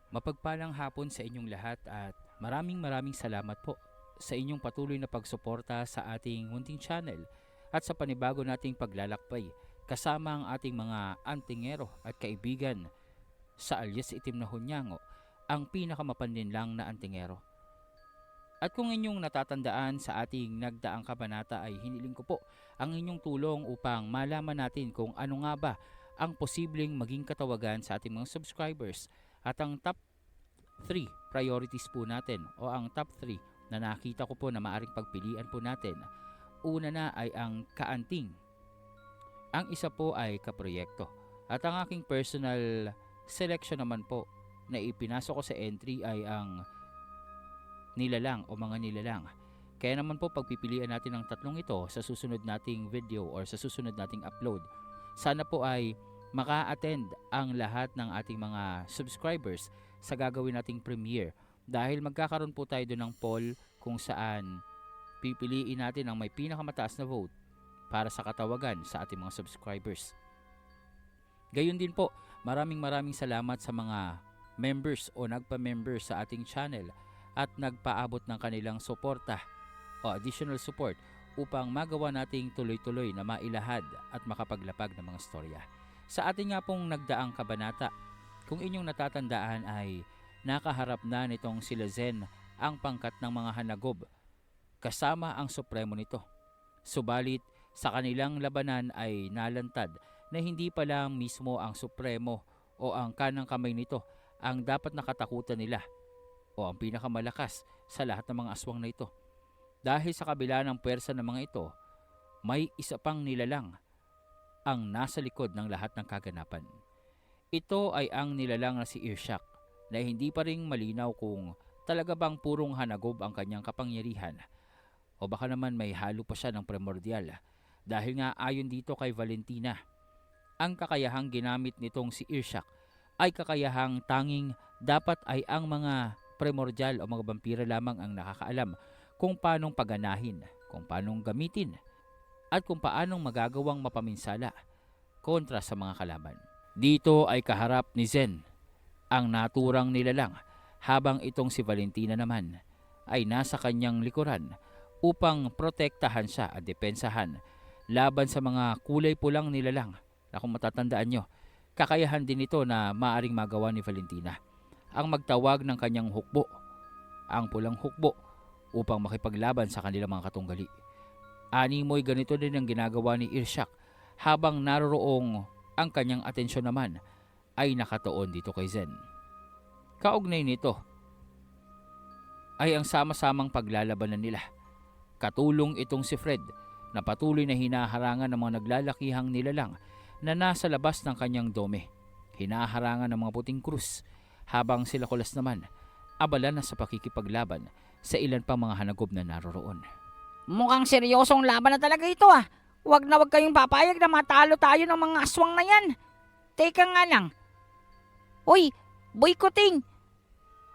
Mapagpalang hapon sa inyong lahat at maraming salamat po sa inyong patuloy na pagsuporta sa ating munting channel at sa panibago nating paglalakbay kasama ang ating mga antingero at kaibigan sa alias itim na hunyango, ang pinakamapanlinlang na antingero. At kung inyong natatandaan sa ating nagdaang kabanata ay hiniling ko po ang inyong tulong upang malaman natin kung ano nga ba ang posibleng maging katawagan sa ating mga subscribers at ang top 3 priorities po natin o ang top 3 na nakita ko po na maaring pagpilian po natin. Una na ay ang kaanting. Ang isa po ay kaproyekto. At ang aking personal selection naman po na ipinasok ko sa entry ay ang nilalang o mga nilalang. Kaya naman po pagpipilian natin ang tatlong ito sa susunod nating video or sa susunod nating upload. Sana po ay maka-attend ang lahat ng ating mga subscribers sa gagawin nating premiere dahil magkakaroon po tayo doon ng poll kung saan pipiliin natin ang may pinakamataas na vote para sa katawagan sa ating mga subscribers. Gayun din po, maraming salamat sa mga members o nagpa-member sa ating channel at nagpaabot ng kanilang suporta o additional support upang magawa nating tuloy-tuloy na mailahad at makapaglapag ng mga storya. Sa ating nga pong nagdaang kabanata, kung inyong natatandaan ay nakaharap na nitong sila Zen ang pangkat ng mga hanagob kasama ang supremo nito. Subalit sa kanilang labanan ay nalantad na hindi pala mismo ang supremo o ang kanang kamay nito ang dapat nakatakutan nila o ang pinakamalakas sa lahat ng mga aswang na ito. Dahil sa kabila ng puwersa ng mga ito, may isa pang nilalang ang nasa likod ng lahat ng kaganapan. Ito ay ang nilalang na si Irshak na hindi pa rin malinaw kung talaga bang purong hanagob ang kanyang kapangyarihan o baka naman may halo pa siya ng primordial dahil nga ayon dito kay Valentina, ang kakayahang ginamit nitong si Irshak ay kakayahang tanging dapat ay ang mga primordial o mga vampira lamang ang nakakaalam kung paanong paganahin, kung paanong gamitin at kung paanong magagawang mapaminsala kontra sa mga kalaban. Dito ay kaharap ni Zen ang naturang nilalang habang itong si Valentina naman ay nasa kanyang likuran upang protektahan siya at depensahan laban sa mga kulay pulang nilalang na kung matatandaan nyo, kakayahan din ito na maaring magawa ni Valentina ang magtawag ng kanyang hukbo, ang pulang hukbo upang makipaglaban sa kanilang mga katunggali. Animoy ganito din ang ginagawa ni Irshak habang naroroong ang kanyang atensyon naman ay nakatuon dito kay Zen. Kaugnay nito ay ang sama-samang paglalabanan nila. Katulong itong si Fred na patuloy na hinaharangan ng mga naglalakihang nilalang na nasa labas ng kanyang dome. Hinaharangan ng mga puting krus habang sila Kulas naman abala na sa pakikipaglaban sa ilan pang mga hanagob na naroroon. Mukhang seryosong laban na talaga ito ah. Huwag na huwag kayong papayag na matalo tayo ng mga aswang na yan. Teka nga lang. Uy, boycotting.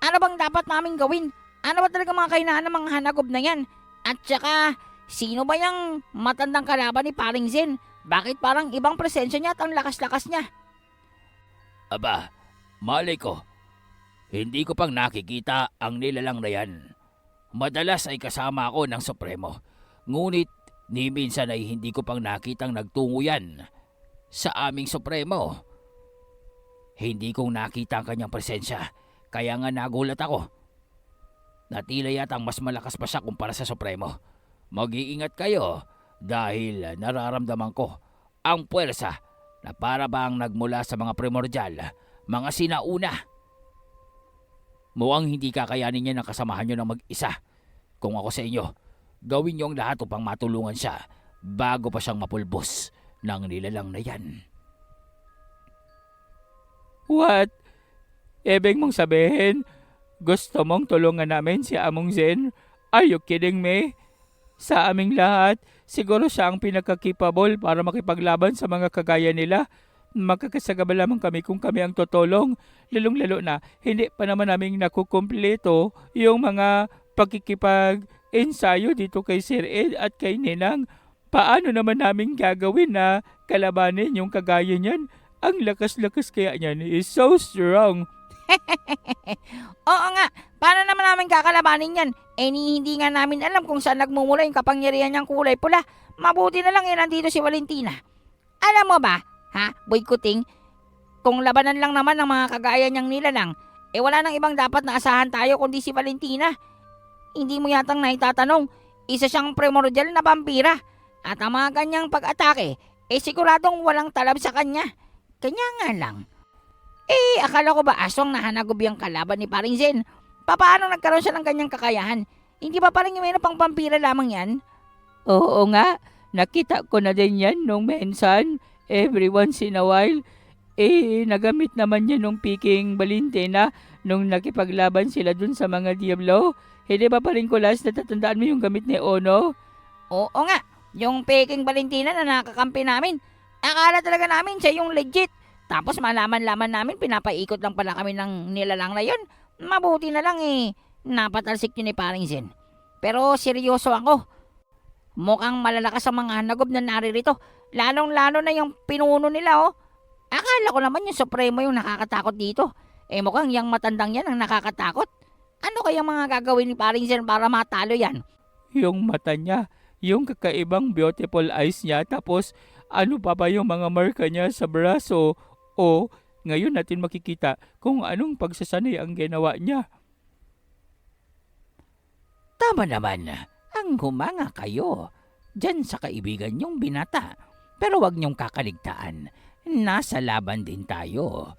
Ano bang dapat namin gawin? Ano ba talaga mga kahinaan ng mga hanagob na yan? At saka, sino ba yung matandang kalaban ni Paring Zen? Bakit parang ibang presensya niya at ang lakas-lakas niya? Aba, malay ko. Hindi ko pang nakikita ang nilalang na yan. Madalas ay kasama ako ng Supremo. Ngunit ni minsan ay hindi ko pang nakitang nagtungo yan sa aming Supremo. Hindi kong nakita ang kanyang presensya, kaya nga nagulat ako. Natila yata mas malakas pa siya kumpara sa Supremo. Mag-iingat kayo dahil nararamdaman ko ang puwersa na para bang nagmula sa mga primordial, mga sinauna. Mukhang hindi kakayanin niya ng kasamahan niyo ng mag-isa. Kung ako sa inyo, gawin niyo ang lahat upang matulungan siya bago pa siyang mapulbos ng nilalang na yan. What? Ibig mong sabihin, gusto mong tulungan namin si Among Zen? Are you kidding me? Sa aming lahat, siguro siya ang pinaka-capable para makipaglaban sa mga kagaya nila. Makakasagaba lamang kami kung kami ang tutulong. Lalong-lalo na, hindi pa naman namin nakukumpleto yung mga pagkikipag-ensayo dito kay Sir Ed at kay Ninang. Paano naman namin gagawin na kalabanin yung kagaya niyan? Ang lakas-lakas kaya niyan is so strong. Oo nga, paano naman namin kakalabanin yan? Hindi nga namin alam kung saan nagmumula yung kapangyarihan niyang kulay pula. Mabuti na lang nandito si Valentina. Alam mo ba, Boy Kuting, kung labanan lang naman ng mga kagaya niyang nilalang, wala nang ibang dapat na asahan tayo kundi si Valentina. Hindi mo yatang naitatanong, isa siyang primordial na vampira. At ang mga kanyang pag-atake, siguradong walang talab sa kanya. Kanya nga lang. Akala ko ba aswang nahanagub yung kalaban ni Paring Zen? Paano nagkaroon siya ng kanyang kakayahan? Hindi ba parang yung mayroon pang vampira lamang yan? Oo nga, nakita ko na din yan nung mensan. Every once in a while, nagamit naman niya nung Peking Valentina nung nakipaglaban sila dun sa mga Diablo. Hindi ba pa rin ko last natatandaan mo yung gamit ni Ono? Oo nga, yung Peking Valentina na nakakampi namin. Akala talaga namin siya yung legit. Tapos malaman-laman namin pinapaikot lang pala kami ng nilalang na yun. Mabuti na lang napatalsik yun ni Paring Zen. Pero seryoso ako. Mukhang malalakas ang mga hanagob na naririto. Lalong-lalo na yung pinuno nila Akala ko naman yung Supremo yung nakakatakot dito. Mukhang yung matandang yan ang nakakatakot. Ano kaya mga gagawin ni Paring Zen para matalo yan? Yung mata niya, yung kakaibang beautiful eyes niya, tapos ano pa ba yung mga marka niya sa braso? Ngayon natin makikita kung anong pagsasanay ang ginawa niya. Tama naman, ang humanga kayo dyan sa kaibigan niyong binata. Pero wag niyong kakaligtaan, nasa laban din tayo.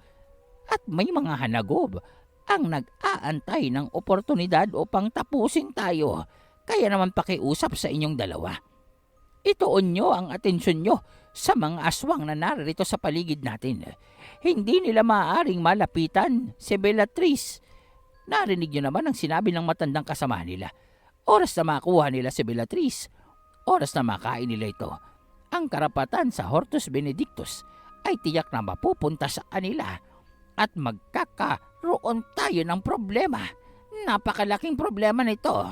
At may mga hanagob ang nag-aantay ng oportunidad upang tapusin tayo. Kaya naman pakiusap sa inyong dalawa. Ituon nyo ang atensyon nyo sa mga aswang na naririto sa paligid natin. Hindi nila maaaring malapitan si Bellatrix. Narinig nyo naman ang sinabi ng matandang kasama nila. Oras na makuha nila si Bellatrix, oras na makain nila ito. Ang karapatan sa Hortus Benedictus ay tiyak na mapupunta sa kanila at magkakaroon tayo ng problema. Napakalaking problema nito.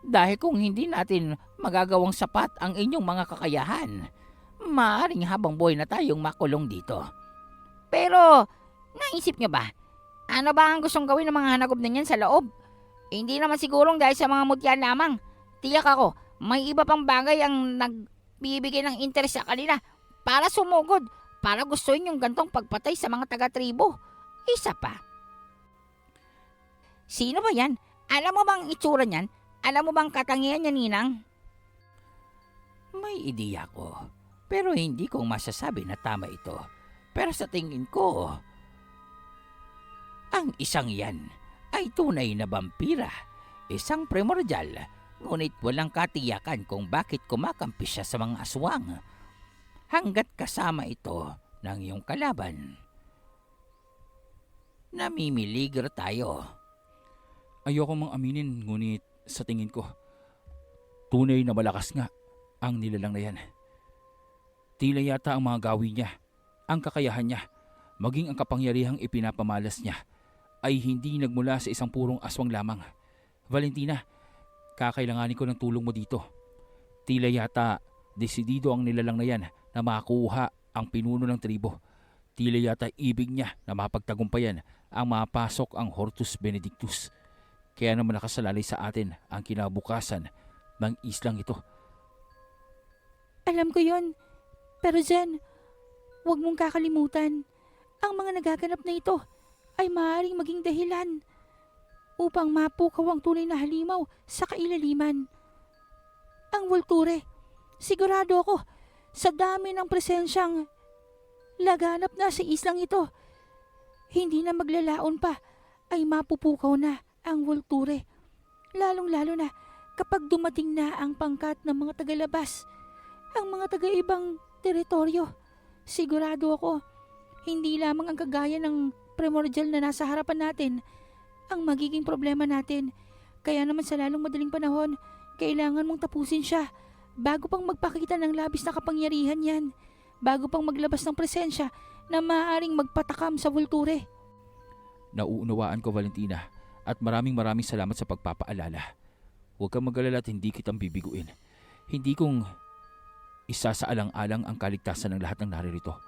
Dahil kung hindi natin magagawang sapat ang inyong mga kakayahan, maaaring habang buhay na tayong makulong dito. Pero, naisip nyo ba? Ano ba ang gustong gawin ng mga hanagob na yan sa loob? Hindi naman sigurong dahil sa mga mutya lamang. Tiyak ako, may iba pang bagay ang nagbibigay ng interes sa kanila para sumugod, para gustuin yung gantong pagpatay sa mga taga-tribo. Isa pa. Sino ba yan? Alam mo bang itsura niyan? Alam mo bang katangian niya, Ninang? May ideya ko, pero hindi ko masasabi na tama ito. Pero sa tingin ko, ang isang yan ay tunay na vampira, isang primordial, ngunit walang katiyakan kung bakit kumakampi siya sa mga aswang. Hanggat kasama ito ng iyong kalaban, namimiligro tayo. Ayoko mang aminin, ngunit sa tingin ko, tunay na malakas nga ang nilalang na yan. Tila yata ang mga gawin niya, ang kakayahan niya, maging ang kapangyarihang ipinapamalas niya, ay hindi nagmula sa isang purong aswang lamang. Valentina, kakailanganin ko ng tulong mo dito. Tila yata desidido ang nilalang na yan na makuha ang pinuno ng tribo. Tila yata ibig niya na mapagtagumpayan ang mapasok ang Hortus Benedictus. Kaya naman nakasalalay sa atin ang kinabukasan ng islang ito. Alam ko yon. Pero Zen, huwag mong kakalimutan. Ang mga nagaganap na ito ay maaaring maging dahilan upang mapukaw ang tunay na halimaw sa kailaliman. Ang Volture, sigurado ako, sa dami ng presensyang laganap na sa islang ito, hindi na maglalaon pa ay mapupukaw na ang Volture. Lalong-lalo na kapag dumating na ang pangkat ng mga tagalabas, ang mga taga-ibang teritoryo. Sigurado ako, hindi lamang ang kagaya ng primordial na nasa harapan natin ang magiging problema natin. Kaya naman sa lalong madaling panahon, kailangan mong tapusin siya bago pang magpakita ng labis na kapangyarihan yan, bago pang maglabas ng presensya na maaaring magpatakam sa Volture. Nauunawaan ko, Valentina, at maraming salamat sa pagpapaalala. Huwag kang mag-alala at hindi kitang bibiguin. Hindi kong isasaalang-alang ang kaligtasan ng lahat ng naririto.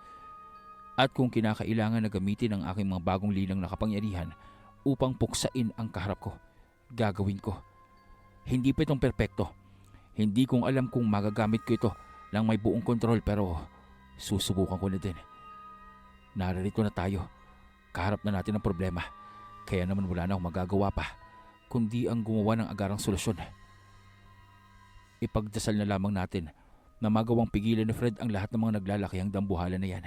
At kung kinakailangan na gamitin ang aking mga bagong linang na kapangyarihan upang puksain ang kaharap ko, gagawin ko. Hindi pa itong perpekto. Hindi kong alam kung magagamit ko ito lang may buong kontrol, pero susubukan ko na din. Narito na tayo. Kaharap na natin ang problema. Kaya naman wala na akong magagawa pa kundi ang gumawa ng agarang solusyon. Ipagdasal na lamang natin na magawang pigilan ni Fred ang lahat ng mga naglalakihang dambuhalan na yan.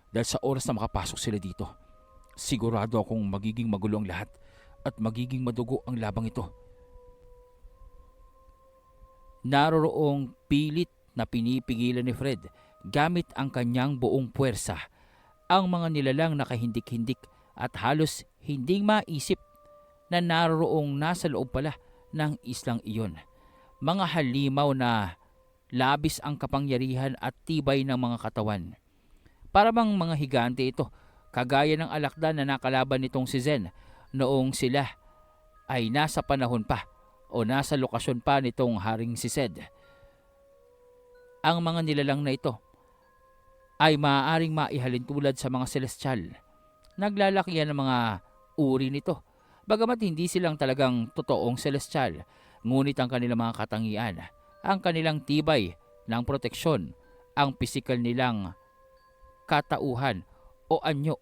Dahil sa oras na makapasok sila dito, sigurado akong magiging magulo ang lahat at magiging madugo ang labang ito. Naroroong pilit na pinipigilan ni Fred gamit ang kanyang buong puwersa ang mga nilalang nakahindik-hindik at halos hindi maisip na naroroong nasa loob pala ng islang iyon. Mga halimaw na labis ang kapangyarihan at tibay ng mga katawan. Para bang mga higante ito, kagaya ng alakdan na nakalaban nitong si Zen noong sila ay nasa panahon pa o nasa lokasyon pa nitong haring si Zed. Ang mga nilalang na ito ay maaaring maihalin tulad sa mga celestial. Naglalakihan ng mga uri nito, bagamat hindi silang talagang totoong celestial, ngunit ang kanilang mga katangian, ang kanilang tibay ng proteksyon, ang pisikal nilang katauhan o anyo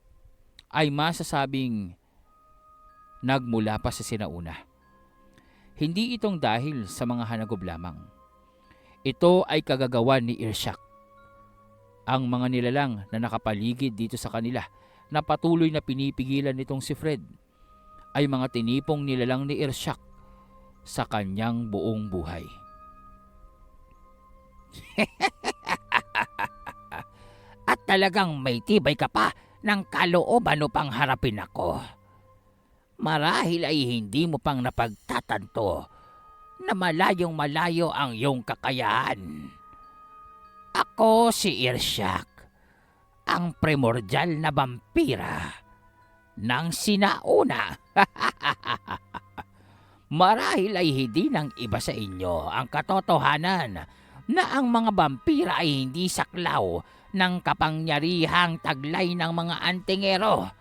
ay masasabing nagmula pa sa sinauna. Hindi itong dahil sa mga hanagob lamang. Ito ay kagagawan ni Irshak. Ang mga nilalang na nakapaligid dito sa kanila na patuloy na pinipigilan nitong si Fred ay mga tinipong nilalang ni Irshak sa kanyang buong buhay. At talagang may tibay ka pa ng kalooban upang harapin ako. Marahil ay hindi mo pang napagtatanto na malayong malayo ang iyong kakayahan. Ako si Irshak, ang primordial na vampira ng sinauna. Marahil ay hindi ng iba sa inyo ang katotohanan na ang mga vampira ay hindi saklaw ng kapangyarihang taglay ng mga antingero.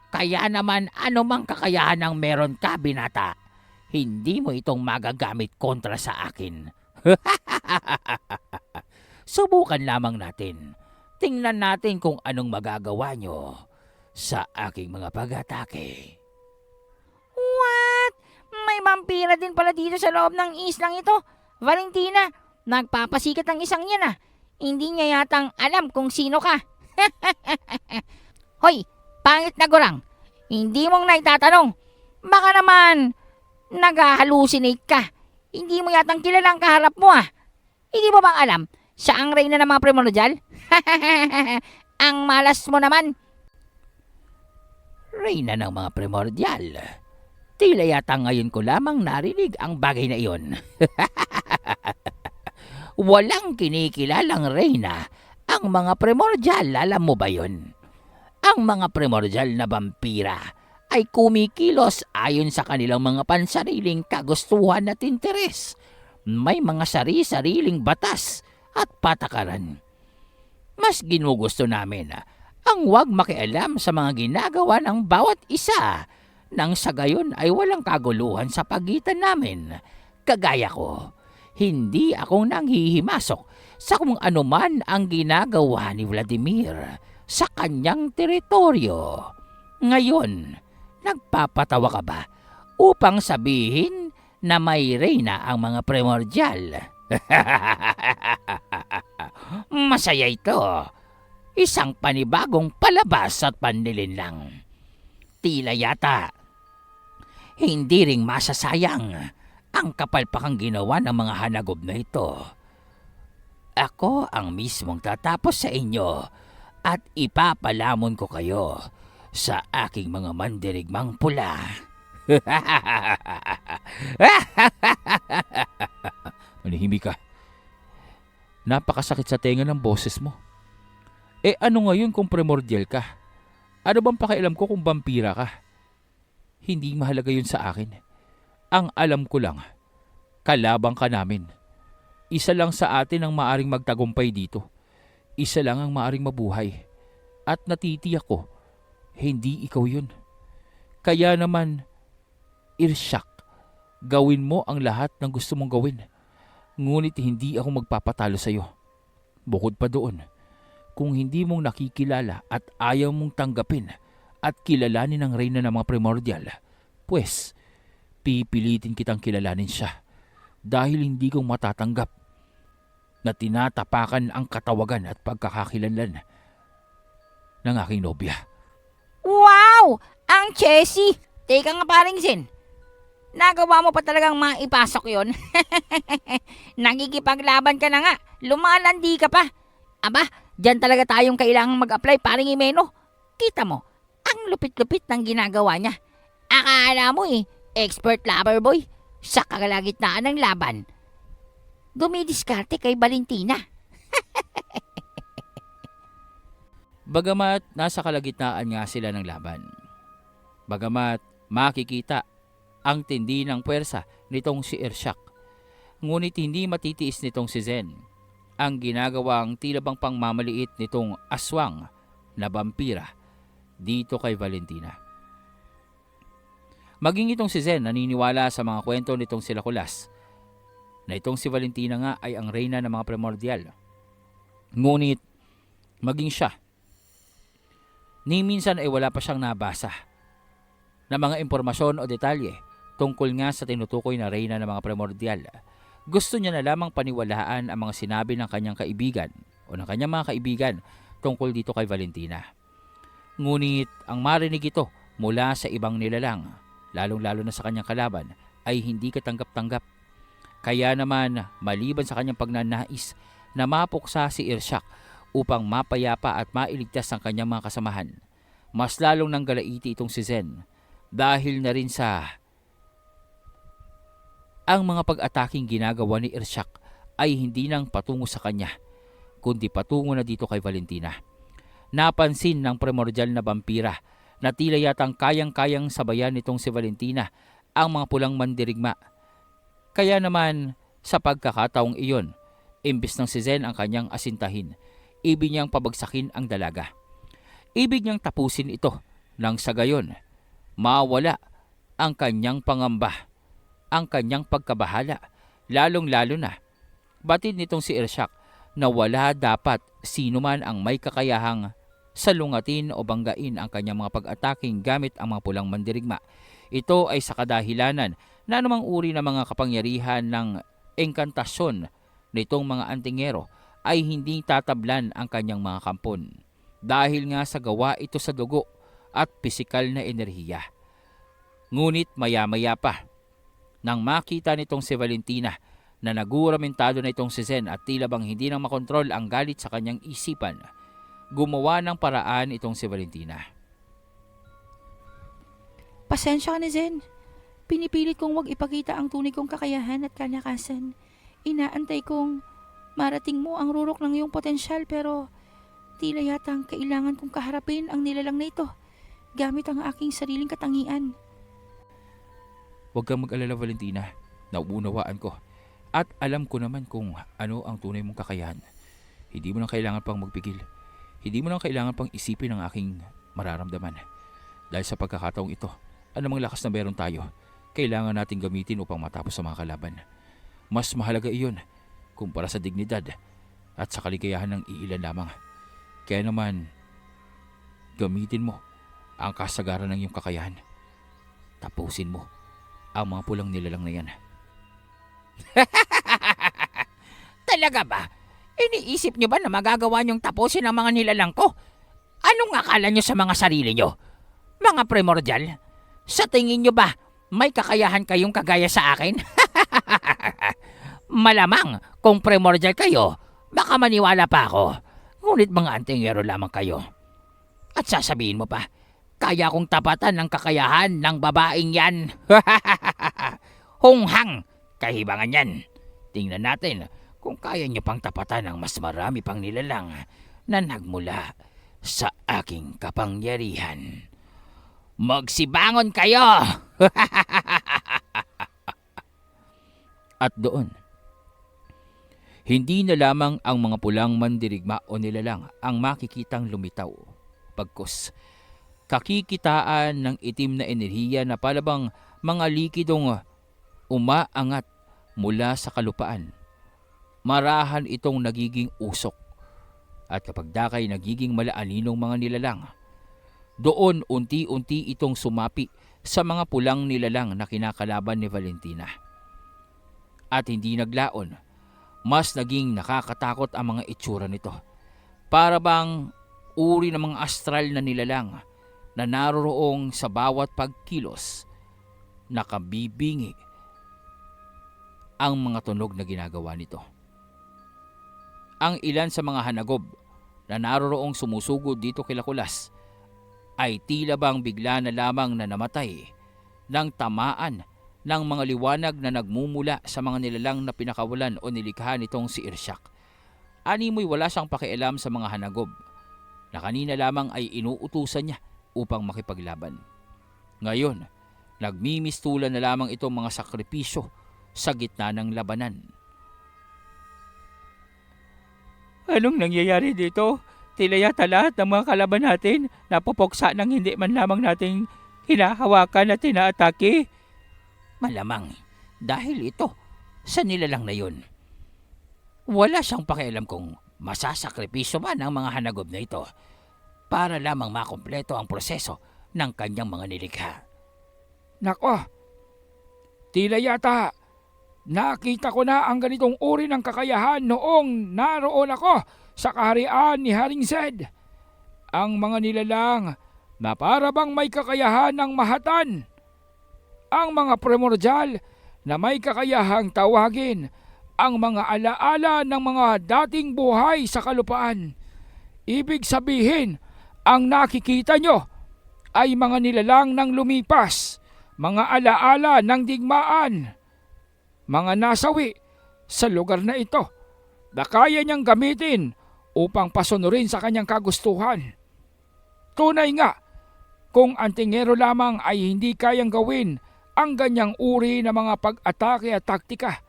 Kaya naman anumang kakayahan ang meron ka, binata, hindi mo itong magagamit kontra sa akin. Subukan lamang natin. Tingnan natin kung anong magagawa nyo sa aking mga pag-atake. What? May vampira din pala dito sa loob ng islang ito. Valentina, nagpapasikat ang isang yan ah. Hindi niya yatang alam kung sino ka. Hoy, pangit na gurang. Hindi mong naitatanong. Baka naman nag-hallucinate ka. Hindi mo yatang kilala ang kaharap mo ah. Hindi mo bang alam? Siya ang reyna ng mga primordial? Ang malas mo naman. Reyna ng mga primordial? Tila yata ngayon ko lamang narinig ang bagay na iyon. Walang kinikilalang reyna ang mga primordial, alam mo ba yun? Ang mga primordial na vampira ay kumikilos ayon sa kanilang mga pansariling kagustuhan at interes. May mga sari-sariling batas at patakaran. Mas ginugusto namin ang huwag makialam sa mga ginagawa ng bawat isa nang sa gayon ay walang kaguluhan sa pagitan namin. Kagaya ko, hindi ako nanghihimasok sa kung anuman ang ginagawa ni Vladimir sa kanyang teritoryo. Ngayon, nagpapatawa ka ba upang sabihin na may reyna ang mga primordial? Masaya ito. Isang panibagong palabas at panlilinlang. Tila yata hindi ring masasayang ang kapalpakang ginawa ng mga hanagob na ito. Ako ang mismong tatapos sa inyo at ipapalamon ko kayo sa aking mga mandirigmang pula. Manahimik ka. Napakasakit sa tenga ng boses mo. Ano ngayon kung primordial ka? Ano bang pakialam ko kung vampira ka? Hindi mahalaga yun sa akin. Ang alam ko lang, kalabang ka namin. Isa lang sa atin ang maaring magtagumpay dito. Isa lang ang maaring mabuhay. At natitiyak ko, hindi ikaw yun. Kaya naman, Irshak, gawin mo ang lahat ng gusto mong gawin. Ngunit hindi ako magpapatalo sa iyo. Bukod pa doon, kung hindi mong nakikilala at ayaw mong tanggapin at kilalanin ang reyna ng mga primordial, pues pipilitin kitang kilalanin siya dahil hindi kong matatanggap na tinatapakan ang katawagan at pagkakakilanlan ng aking nobya. Wow! Ang Chessy! Teka nga paring Zen. Nagawa mo pa talagang maipasok yon. Nakikipaglaban ka na nga. Lumalandi ka pa. Aba, dyan talaga tayong kailangang mag-apply paring Imeno. Kita mo, ang lupit-lupit ng ginagawa niya. Akala mo expert lover boy. Sa kalagitnaan ng laban, dumidiskarte kay Valentina. Bagamat nasa kalagitnaan nga sila ng laban. Bagamat makikita ang tindi ng puwersa nitong si Irshak. Ngunit hindi matitiis nitong si Zen ang ginagawang tila bang pangmamaliit nitong aswang na vampira dito kay Valentina. Maging itong si Zen naniniwala sa mga kwento nitong sila Kulas na itong si Valentina nga ay ang reyna ng mga primordial. Ngunit maging siya, ni minsan ay wala pa siyang nabasa na mga impormasyon o detalye tungkol nga sa tinutukoy na reyna ng mga primordial. Gusto niya na lamang paniwalaan ang mga sinabi ng kanyang kaibigan o ng kanyang mga kaibigan tungkol dito kay Valentina. Ngunit ang marinig ito mula sa ibang nilalang, lalong-lalo na sa kanyang kalaban, ay hindi katanggap-tanggap. Kaya naman, maliban sa kanyang pagnanais na mapuksa si Irshak upang mapayapa at mailigtas ang kanyang mga kasamahan, mas lalong nang galaiti itong si Zen dahil na rin sa ang mga pag-ataking ginagawa ni Irshak ay hindi nang patungo sa kanya, kundi patungo na dito kay Valentina. Napansin ng primordial na vampira na tila yatang kayang-kayang sabayan nitong si Valentina ang mga pulang mandirigma. Kaya naman sa pagkakataong iyon, imbis ng si Zen ang kanyang asintahin, ibig niyang pabagsakin ang dalaga. Ibig niyang tapusin ito nang sa gayon mawala ang kanyang pangamba, ang kanyang pagkabahala, lalong-lalo na batid nitong si Irshak na wala dapat sino man ang may kakayahang salungatin o banggain ang kanyang mga pag-ataking gamit ang mga pulang mandirigma. Ito ay sa kadahilanan na anumang uri ng mga kapangyarihan ng engkantasyon nitong mga antingero ay hindi tatablan ang kanyang mga kampon. Dahil nga sa gawa ito sa dugo at pisikal na enerhiya. Ngunit maya-maya pa, nang makita nitong si Valentina na naguramentado na itong si Zen at tila bang hindi nang makontrol ang galit sa kanyang isipan, gumawa ng paraan itong si Valentina. Pasensya ka na, Zen. Pinipilit kong wag ipakita ang tunay kong kakayahan at kalakasan. Inaantay kong marating mo ang rurok ng iyong potensyal pero tila yatang kailangan kong kaharapin ang nilalang na ito gamit ang aking sariling katangian. Huwag kang mag-alala, Valentina. Nauunawaan ko. At alam ko naman kung ano ang tunay mong kakayahan. Hindi mo nang kailangan pang magpigil. Hindi mo nang kailangan pang isipin ang aking mararamdaman. Dahil sa pagkakataong ito, anumang lakas na meron tayo, kailangan natin gamitin upang matapos ang mga kalaban. Mas mahalaga iyon kumpara sa dignidad at sa kaligayahan ng iilan lamang. Kaya naman, gamitin mo ang kasagaran ng iyong kakayahan. Tapusin mo ang mga pulang nilalang na yan. Talaga ba? Iniisip niyo ba na magagawa niyong tapusin ang mga nilalang ko? Anong akala niyo sa mga sarili niyo? Mga primordial? Sa tingin niyo ba may kakayahan kayong kagaya sa akin? Malamang kung primordial kayo, baka maniwala pa ako. Ngunit mga antingero lamang kayo. At sasabihin mo pa, kaya kong tapatan ng kakayahan ng babaeng yan. Hunghang kahibangan yan. Tingnan natin kung kaya niyo pang tapatan ng mas marami pang nilalang na nagmula sa aking kapangyarihan. Magsibangon kayo! At doon, hindi na lamang ang mga pulang mandirigma o nilalang ang makikitang lumitaw. pagkus. Kakikitaan ng itim na enerhiya na palabang mga likidong umaangat mula sa kalupaan. Marahan itong nagiging usok. At kapag dakay nagiging malaaninong mga nilalang, doon unti-unti itong sumapi sa mga pulang nilalang na kinakalaban ni Valentina. At hindi naglaon, mas naging nakakatakot ang mga itsura nito. Para bang uri ng mga astral na nilalang na naroroong sa bawat pagkilos, nakabibingi ang mga tunog na ginagawa nito. Ang ilan sa mga hanagob na naroroong sumusugod dito kila Kulas ay tila bang bigla na lamang na namatay ng tamaan ng mga liwanag na nagmumula sa mga nilalang na pinakawalan o nilikha nitong si Irshak. Animoy wala siyang pakialam sa mga hanagob na kanina lamang ay inuutusan niya upang makipaglaban. Ngayon, nagmimistulan na lamang itong mga sakripisyo sa gitna ng labanan. Anong nangyayari dito? Tila yata lahat ng mga kalaban natin napupuksa ng hindi man lamang nating hinahawakan at tinaatake. Malamang dahil ito sa nilalang na yun. Wala siyang pakialam kung masasakripisyo ba ng mga hanagob na ito para lamang makumpleto ang proseso ng kanyang mga nilikha. Nako, tila yata nakita ko na ang ganitong uri ng kakayahan noong naroon ako sa kaharian ni Haring Zed. Ang mga nilalang na para bang may kakayahan ng mahatan. Ang mga primordial na may kakayahang tawagin ang mga alaala ng mga dating buhay sa kalupaan. Ibig sabihin, ang nakikita nyo ay mga nilalang ng lumipas, mga alaala ng digmaan, mga nasawi sa lugar na ito na kaya niyang gamitin upang pasunurin sa kanyang kagustuhan. Tunay nga, kung ang tingero lamang ay hindi kayang gawin ang ganyang uri ng mga pag-atake at taktika,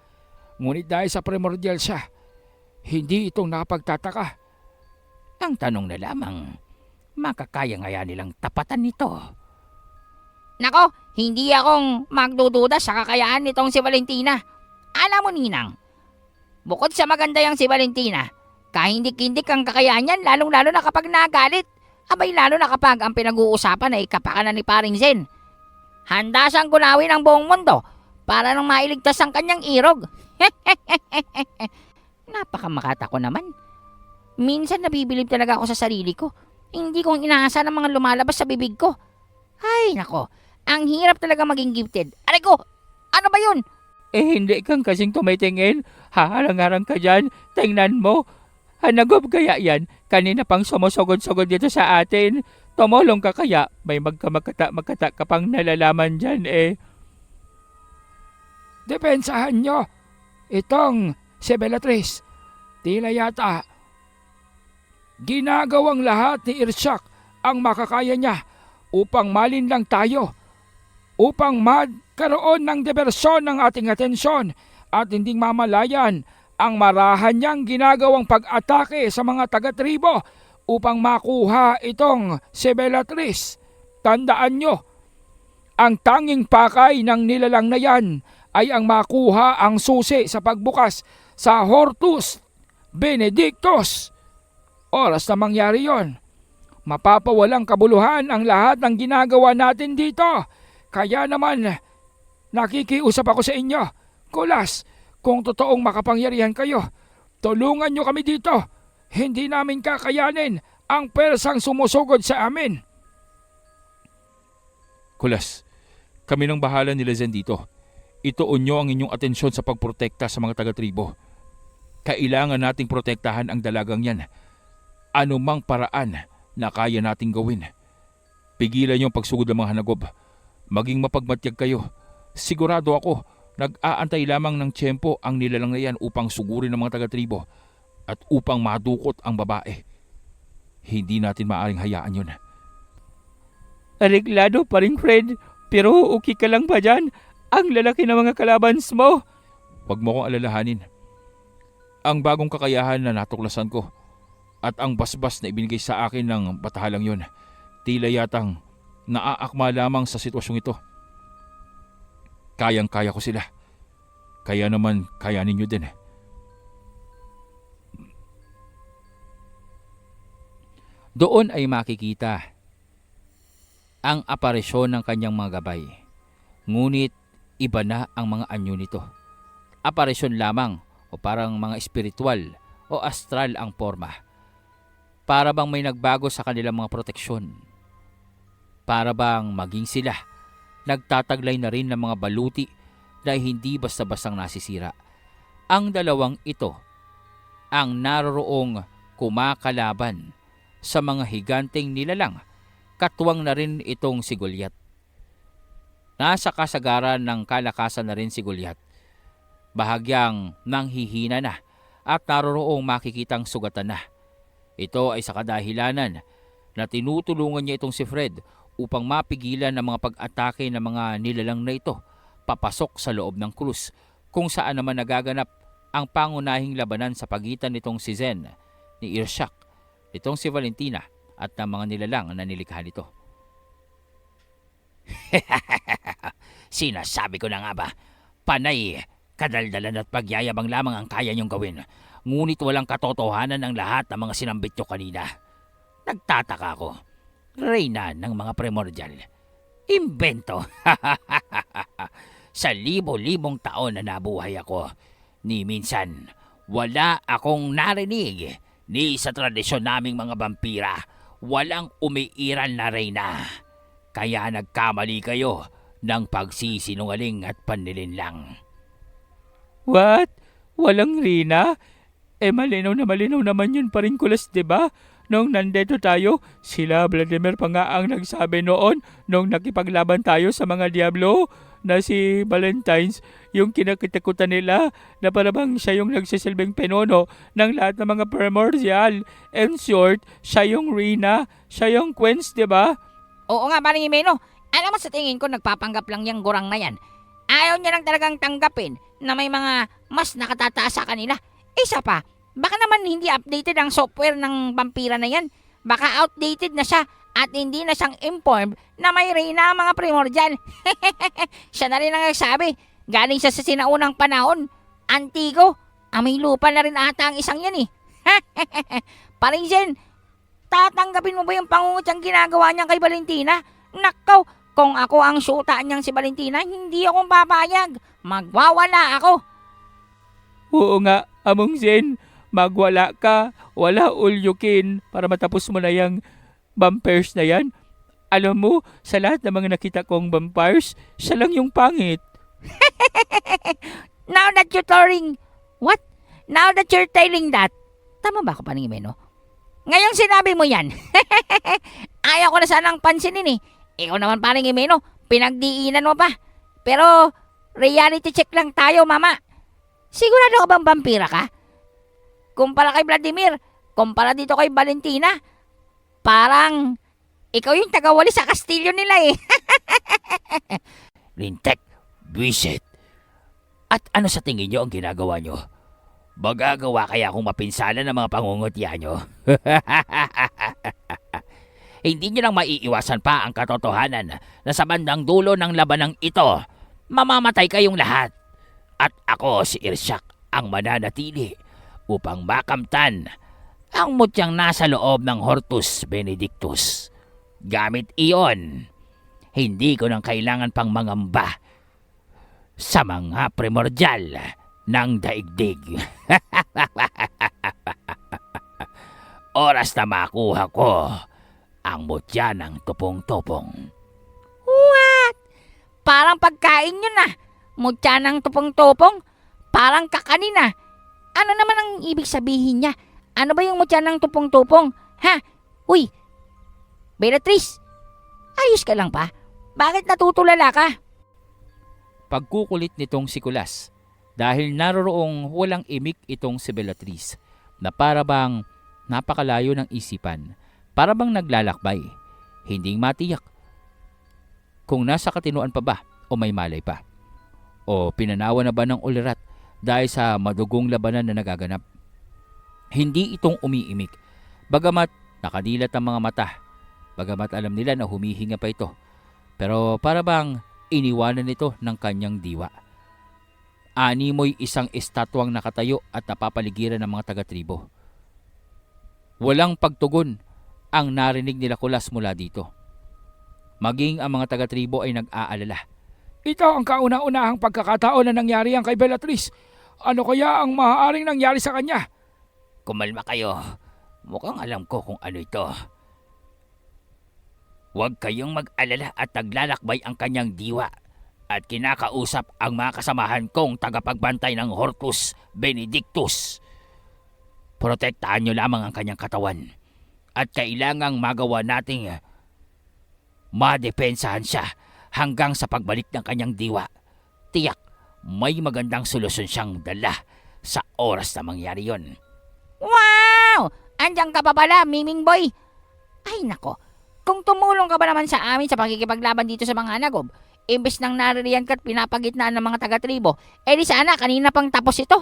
ngunit dahil sa primordial siya, hindi itong nakapagtataka. Ang tanong na lamang, makakaya nga nilang tapatan nito. Nako, hindi akong magdududa sa kakayahan nitong si Valentina. Alam mo, Ninang, bukod sa maganda yang si Valentina, kahindik-hindik ang kakayahan niyan, lalong-lalo na kapag nagalit. Abay, lalo na kapag ang pinag-uusapan ay kapakanan ni Paring Zen. Handa siyang gunawin ang buong mundo para nang mailigtas ang kanyang irog. Napakamakata ko naman. Minsan nabibilib talaga ako sa sarili ko. Hindi kong inaasa ng mga lumalabas sa bibig ko. Ay, nako, ang hirap talaga maging gifted. Aray ko, ano ba yun? Hindi kang kasing tumitingin. Haharang-harang ka dyan. Tingnan mo. Hanagob kaya yan. Kanina pang sumusugod-sugod dito sa atin. Tumulong ka kaya. May magkamakata ka pang nalalaman dyan eh. Depensahan nyo itong si Bellatrix. Tila yata ginagawang lahat ni Irshak ang makakaya niya upang malinlang tayo, upang magkaroon ng diversyon ng ating atensyon at hindi mamalayan ang marahan niyang ginagawang pag-atake sa mga taga-tribo upang makuha itong si Bellatrix. Tandaan nyo, ang tanging pakay ng nilalang na yan ay ang makuha ang susi sa pagbukas sa Hortus Benedictus. Oras na mangyari yon, mapapawalang kabuluhan ang lahat ng ginagawa natin dito. Kaya naman, nakikiusap ako sa inyo, Kulas, kung totoong makapangyarihan kayo, tulungan nyo kami dito. Hindi namin kakayanin ang persang sumusugod sa amin. Kulas, kami nang bahala nila Zen dito. Ituon nyo ang inyong atensyon sa pagprotekta sa mga taga-tribo. Kailangan nating protektahan ang dalagang yan. Anumang paraan na kaya nating gawin. Pigilan niyo ang pagsugod ng mga hanagob. Maging mapagmatyag kayo. Sigurado ako, nag-aantay lamang ng tiyempo ang nilalang na yan upang sugurin ng mga taga-tribo at upang madukot ang babae. Hindi natin maaring hayaan yun. Areglado pa rin, Fred. Pero okay ka lang ba dyan? Ang lalaki ng mga kalabans mo. Huwag mo kong alalahanin. Ang bagong kakayahan na natuklasan ko At ang basbas na ibinigay sa akin ng batahalang yon, tila yatang naaakma lamang sa sitwasyong ito. Kayang-kaya ko sila. Kaya naman kaya ninyo din. Doon ay makikita ang aparisyon ng kanyang mga gabay. Ngunit iba na ang mga anyo nito. Aparisyon lamang o parang mga espiritual o astral ang forma. Para bang may nagbago sa kanilang mga proteksyon. Para bang maging sila nagtataglay na rin ng mga baluti na hindi basta-bastang nasisira. Ang dalawang ito ang naroroong kumakalaban sa mga higanteng nilalang. Katwang na rin itong si Goliath. Nasa kasagaran ng kalakasan na rin si Goliath. Bahagyang nanghihina na at naroroong makikitang sugatan na. Ito ay sa kadahilanan na tinutulungan niya itong si Fred upang mapigilan ang mga pag-atake ng mga nilalang na ito papasok sa loob ng krus, kung saan naman nagaganap ang pangunahing labanan sa pagitan nitong si Zen, ni Irshak, nitong si Valentina at ng mga nilalang na nilikha nito. Sinasabi ko na nga ba, panay, kadaldalan at pagyayabang lamang ang kaya niyong gawin. Ngunit walang katotohanan ang lahat ng mga sinambit niyo kanina. Nagtataka ako. Reyna ng mga primordial. Imbento. Sa libo-libong taon na nabuhay ako, ni minsan wala akong narinig ni sa tradisyon naming mga vampira. Walang umiiral na reyna. Kaya nagkamali kayo ng pagsisinungaling at panlilinlang. What? Walang Rina? Malinaw na malinaw naman yun pa rin, Kulas, diba? Nung nandito tayo, sila Vladimir pa nga ang nagsabi noon nung nakipaglaban tayo sa mga Diablo na si Valentines, yung kinakitakutan nila na parang siya yung nagsisilbing penono ng lahat ng mga primordial. In short, siya yung Rina, siya yung Quench, diba? Oo nga, paring Imeno. Alam mo, sa tingin ko nagpapanggap lang yung gurang na yan. Ayaw niya lang talagang tanggapin na may mga mas nakatataas sa kanila. Isa pa, baka naman hindi updated ang software ng vampira na yan. Baka outdated na siya at hindi na siyang informed na may reyna ang mga primordial. Siya na rin ang nagsabi. Galing siya sa sinaunang panahon. Antigo. May lupa na rin ata ang isang yan eh. Paring Zen, tatanggapin mo ba yung pangungutyang ginagawa niya kay Valentina? Nakaw, kung ako ang syuta niyang si Valentina, hindi akong papayag. Magwawala ako. Oo nga, Among Zen, magwala ka, wala ulyukin para matapos mo na yung vampires na yan. Alam mo, sa lahat ng mga nakita kong vampires, siya lang yung pangit. Now that you're telling... What? Now that you're telling that... Tama ba ako, Paring Imeno? Ngayong sinabi mo yan, ayaw ko na sanang pansinin eh. Ikaw naman, Paring Imeno, pinagdiinan mo pa. Pero, reality check lang tayo, mama. Sigurado ka bang vampira ka? Kumpara kay Vladimir, kumpara dito kay Valentina, parang ikaw yung tagawali sa kastilyo nila eh. Lintek, buwisit. At ano sa tingin nyo ang ginagawa nyo? Magagawa kaya akong mapinsalan ng mga pangungutya nyo? Hindi nyo lang maiiwasan pa ang katotohanan na sa bandang dulo ng labanang ito, mamamatay kayong lahat. At ako si Irshak ang mananatili upang makamtan ang mutyang nasa loob ng Hortus Benedictus. Gamit iyon, hindi ko nang kailangan pang mangamba sa mga primordial ng daigdig. Oras na makuha ko ang mutya ng tupong-tupong. What? Parang pagkain yun ah. Mutya ng tupong-tupong? Parang kakanin ah. Ano naman ang ibig sabihin niya? Ano ba yung mutya ng tupong-tupong? Ha? Uy, Beatrice, ayos ka lang pa? Bakit natutulala ka? Pagkukulit nitong si Kulas dahil naroroong walang imik itong si Beatrice na para bang napakalayo ng isipan, para bang naglalakbay, hindi matiyak kung nasa katinuan pa ba o may malay pa, o pinanawa na ba ng ulirat dahil sa madugong labanan na nagaganap. Hindi itong umiimik Bagamat nakadilat ang mga mata, bagamat alam nila na humihinga pa ito, pero para bang iniwanan nito ng kanyang diwa. Animoy isang estatwang nakatayo at napapaligiran ng mga taga-tribo. Walang pagtugon ang narinig nila Kulas mula dito. Maging ang mga taga-tribo ay nag-aalala. Ito ang kauna-unahang pagkakataon na nangyari ang kay Bellatrix. Ano kaya ang maaaring nangyari sa kanya? Kumalma kayo. Mukhang alam ko kung ano ito. Huwag kayong mag-alala at naglalakbay ang kanyang diwa at kinakausap ang mga kasamahan kong tagapagbantay ng Hortus Benedictus. Protektahan nyo lamang ang kanyang katawan at kailangang magawa nating madepensahan siya hanggang sa pagbalik ng kanyang diwa. Tiyak, may magandang solusyon siyang dala sa oras na mangyari yon. Wow! Andiyan ka pa pala, Miming Boy. Ay nako, kung tumulong ka ba naman sa amin sa pakikipaglaban dito sa mga Anagob, imbes nang naririyan ka at pinapagitnaan ng mga taga-tribo, di sana kanina pang tapos ito.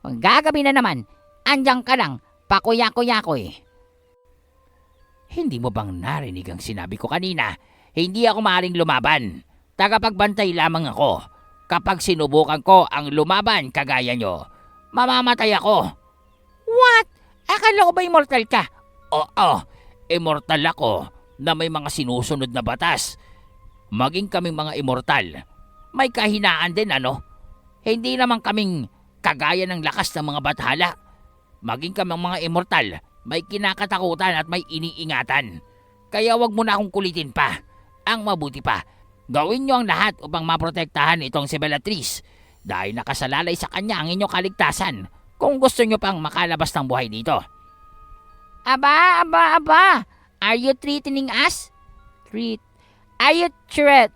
Gagabi na naman, andiyan ka lang, pakuya-kuya-kuy. Hindi mo bang narinig ang sinabi ko kanina? Hindi ako maaaring lumaban. Tagapagbantay lamang ako. Kapag sinubukan ko ang lumaban kagaya nyo, mamamatay ako. What? Akala ko ba immortal ka? Oo, immortal ako na may mga sinusunod na batas. Maging kaming mga immortal, may kahinaan din ano? Hindi naman kaming kagaya ng lakas ng mga bathala. Maging kaming mga immortal, may kinakatakutan at may iniingatan. Kaya wag mo na akong kulitin pa. Ang mabuti pa, gawin nyo ang lahat upang maprotektahan itong si Bellatrix dahil nakasalalay sa kanya ang inyong kaligtasan kung gusto nyo pang makalabas ng buhay dito. Aba. Are you threatening us? Are you threat?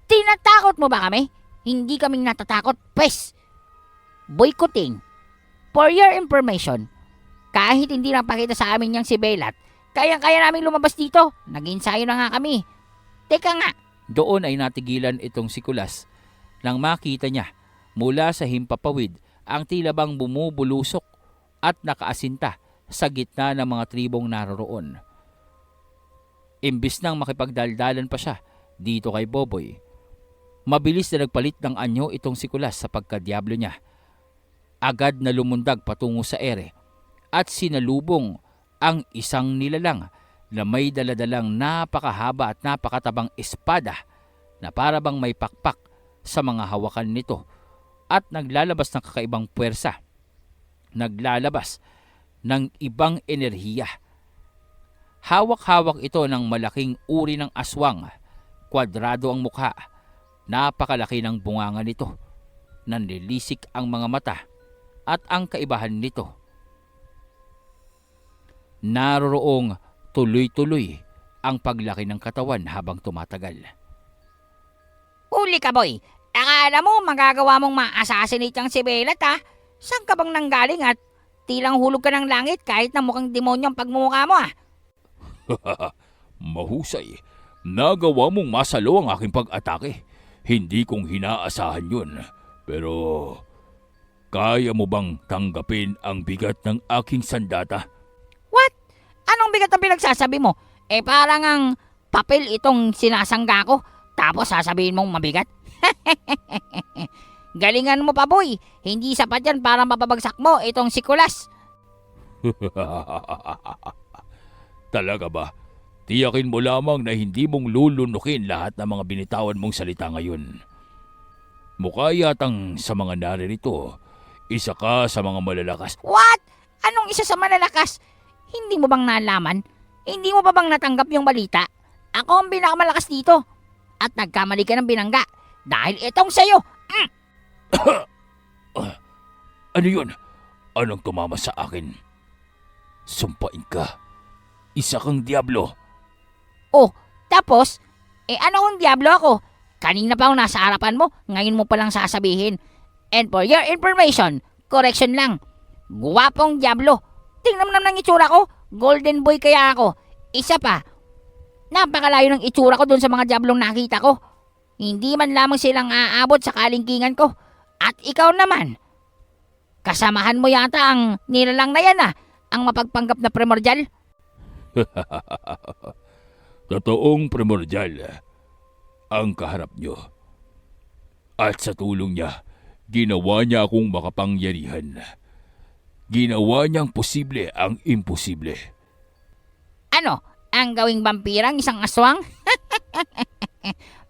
Tinatakot mo ba kami? Hindi kaming natatakot, pwes. Boycotting. For your information, kahit hindi lang pakita sa amin niyang si Bellat, kayang-kaya namin lumabas dito. Nag-ensayo na nga kami. Teka nga. Doon ay natigilan itong si Kulas nang makita niya mula sa himpapawid ang tila bang bumubulusok at nakaasinta sa gitna ng mga tribong naroroon. Imbis nang makipagdaldalan pa siya dito kay Boboy, mabilis na nagpalit ng anyo itong si Kulas sa pagkadyablo niya. Agad na lumundag patungo sa ere at sinalubong ang isang nilalang na may daladalang napakahaba at napakatabang espada na para bang may pakpak sa mga hawakan nito at naglalabas ng kakaibang puwersa. Naglalabas ng ibang enerhiya. Hawak-hawak ito ng malaking uri ng aswang. Kwadrado ang mukha. Napakalaki ng bunganga nito. Nanlilisik ang mga mata at ang kaibahan nito, naroroong tuloy-tuloy ang paglaki ng katawan habang tumatagal. Huli ka, boy. Akala mo magagawa mong ma-assassinate ang si Bellat, ha? Saan ka bang nanggaling at tilang hulog ka ng langit kahit na mukhang demonyo ang pagmumukha mo, ha? Mahusay. Nagawa mong masalo ang aking pag-atake. Hindi kong hinaasahan yun. Pero kaya mo bang tanggapin ang bigat ng aking sandata? What? Anong bigat ang pinagsasabi mo? Parang ang papel itong sinasangga ko. Tapos sasabihin mong mabigat? Galingan mo pa, boy. Hindi sapat yan para mapabagsak mo itong si Kulas. Talaga ba? Tiyakin mo lamang na hindi mong lulunukin lahat ng mga binitawan mong salita ngayon. Mukha yatang sa mga naririto, isa ka sa mga malalakas. What? Anong isa sa malalakas? Hindi mo bang nalaman? Hindi mo pa bang natanggap yung balita? Ako ang pinakamalakas dito. At nagkamali ka ng binangga. Dahil itong sa'yo. Ano yun? Anong tumama sa akin? Sumpain ka. Isa kang diablo. Oh, tapos, ano kung diablo ako? Kanina pa ako nasa harapan mo, ngayon mo palang sasabihin. And for your information, correction lang. Guwapong diablo. Tingnan mo naman ang itsura ko. Golden boy kaya ako. Isa pa, napakalayo ng itsura ko dun sa mga diablong nakita ko. Hindi man lamang silang aabot sa kalingkingan ko. At ikaw naman, kasamahan mo yata ang nilalang na yan, ang mapagpanggap na primordial. Totoong primordial ang kaharap nyo. At sa tulong niya, ginawa niya akong makapangyarihan. Ginawa niyang posible ang imposible. Ano? Ang gawing vampirang isang aswang?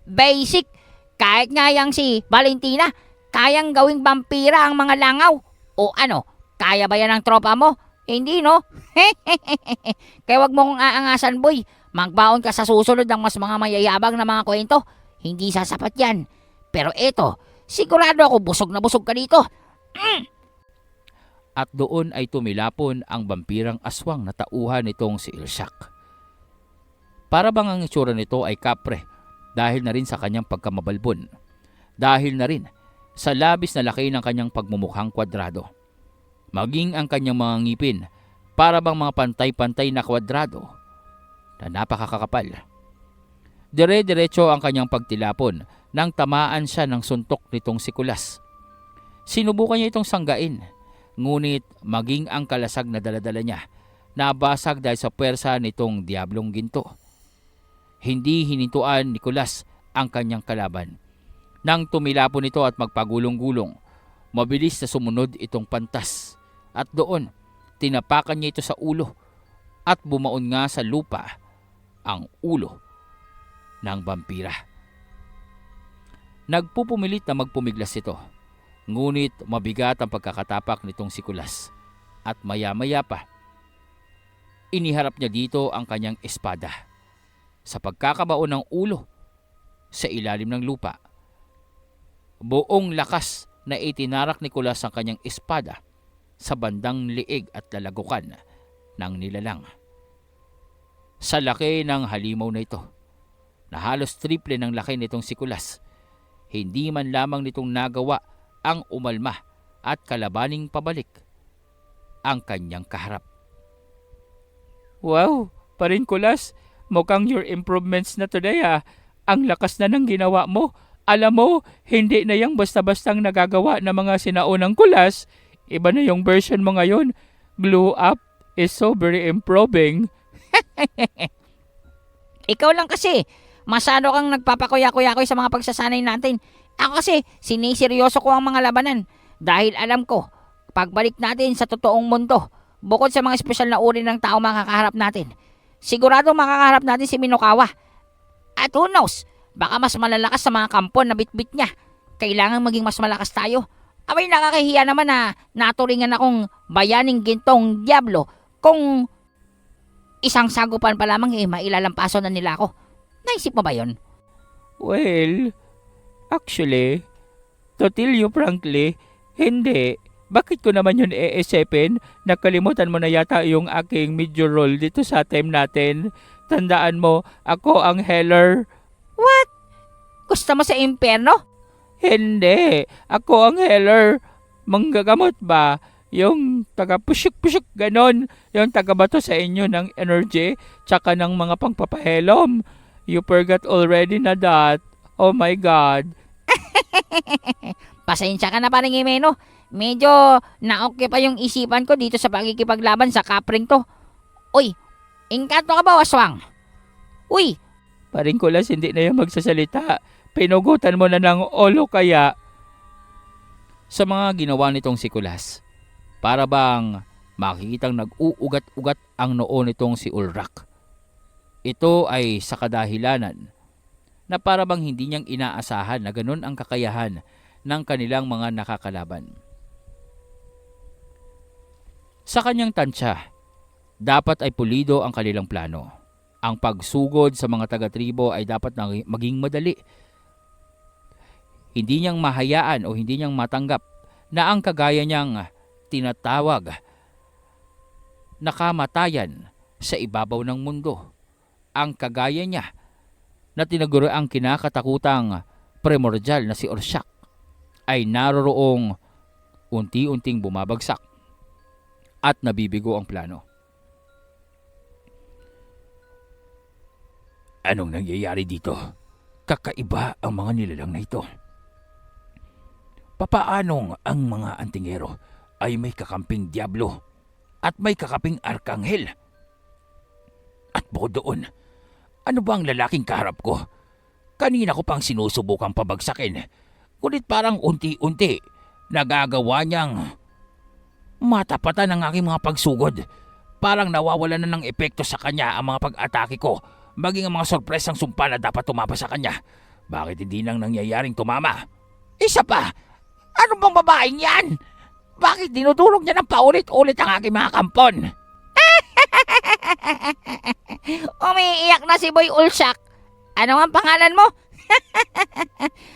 Basic. Kahit nga yang si Valentina, kayang gawing vampira ang mga langaw. O ano? Kaya ba yan ang tropa mo? Hindi, no? Kaya wag mo kong aangasan, boy. Magbaon ka sa susunod ng mas mga mayayabang na mga kwento. Hindi sasapat yan. Pero eto, sigurado ako busog na busog ka dito. At doon ay tumilapon ang vampirang aswang na tauhan nitong si Ilshak. Para bang ang itsura nito ay kapre dahil na rin sa kanyang pagkamabalbon. Dahil na rin sa labis na laki ng kanyang pagmumukhang kwadrado. Maging ang kanyang mga ngipin para bang mga pantay-pantay na kwadrado na napakakakapal. Dire-diretso ang kanyang pagtilapon nang tamaan siya ng suntok nitong si Kulas. Sinubukan niya itong sanggain, ngunit maging ang kalasag na daladala niya, nabasag dahil sa puwersa nitong Diablong Ginto. Hindi hinintuan ni Kulas ang kanyang kalaban. Nang tumilapon ito at magpagulong-gulong, mabilis na sumunod itong pantas. At doon, tinapakan niya ito sa ulo at bumaon nga sa lupa ang ulo ng vampira. Nagpupumilit na magpumiglas ito, ngunit mabigat ang pagkakatapak nitong si Kulas. At maya-maya pa, iniharap niya dito ang kanyang espada. Sa pagkakabaon ng ulo sa ilalim ng lupa, buong lakas na itinarak ni Kulas ang kanyang espada sa bandang liig at lalagukan ng nilalang. Sa laki ng halimaw na ito, na halos triple ng laki nitong si Kulas, hindi man lamang nitong nagawa ang umalma at kalabaning pabalik ang kanyang kaharap. Wow, parin Kulas, mukhang your improvements na today ha. Ang lakas na ng ginawa mo. Alam mo, hindi na yung basta-bastang nagagawa ng mga sinaunang Kulas. Iba na yung version mo ngayon. Glow up is so very improving. Ikaw lang kasi. Masyado kang nagpapakuya-kuya-kuy sa mga pagsasanay natin. Ako kasi, siniseryoso ko ang mga labanan. Dahil alam ko, pagbalik natin sa totoong mundo, bukod sa mga espesyal na uri ng tao makakaharap natin, sigurado makakaharap natin si Minokawa. At who knows, baka mas malalakas sa mga kampo na bitbit niya. Kailangan maging mas malakas tayo. Abay, nakakahiya naman na naturingan akong bayaning gintong Diablo kung isang sagupan pa lamang mailalampaso na nila ako. Naisip mo ba yun? Well, actually, to tell you frankly, hindi. Bakit ko naman yun iisipin? Nakalimutan mo na yata yung aking major role dito sa team natin. Tandaan mo, ako ang healer. What? Gusto mo sa impyerno? Hindi, ako ang healer. Manggagamot ba? Yung taga-pusyuk-pusyuk ganon. Yung taga-bato sa inyo ng energy, tsaka ng mga pangpapahelom. You forgot already na that. Oh my God. Pasensya ka na paring Imeno. Medyo na-okay pa yung isipan ko dito sa pagkikipaglaban sa kapring to. Uy, engkanto ka ba, Waswang? Uy, Paring Kulas, hindi na yung magsasalita. Pinugutan mo na ng olo kaya. Sa mga ginawa nitong si Kulas, para bang makikitang nag-uugat-ugat ang noo nitong si Ulrak. Ito ay sa kadahilanan na para bang hindi niyang inaasahan na ganun ang kakayahan ng kanilang mga nakakalaban. Sa kanyang tansya, dapat ay pulido ang kanilang plano. Ang pagsugod sa mga taga-tribo ay dapat maging madali. Hindi niyang mahayaan o hindi niyang matanggap na ang kagaya niyang tinatawag na kamatayan sa ibabaw ng mundo. Ang kagaya niya na tinaguro ang kinakatakutang primordial na si Orshak ay naroroong unti-unting bumabagsak at nabibigo ang plano. Anong nangyayari dito? Kakaiba ang mga nilalang na ito. Papaanong ang mga antingero ay may kakamping Diablo at may kakaping Arkanghel? At bukod doon, ano ba ang lalaking kaharap ko? Kanina ko pang sinusubukang pabagsakin, ngunit parang unti-unti nagagawa niyang matapatan ang aking mga pagsugod. Parang nawawala na ng epekto sa kanya ang mga pag-atake ko, maging ang mga sorpresang sumpa na dapat tumama sa kanya. Bakit hindi nang nangyayaring tumama? Isa pa, ano bang babaeng yan? Bakit dinudurog niya ng paulit-ulit ang aking mga kampon? Umiiyak na si Boy Ulsak. Ano ang pangalan mo?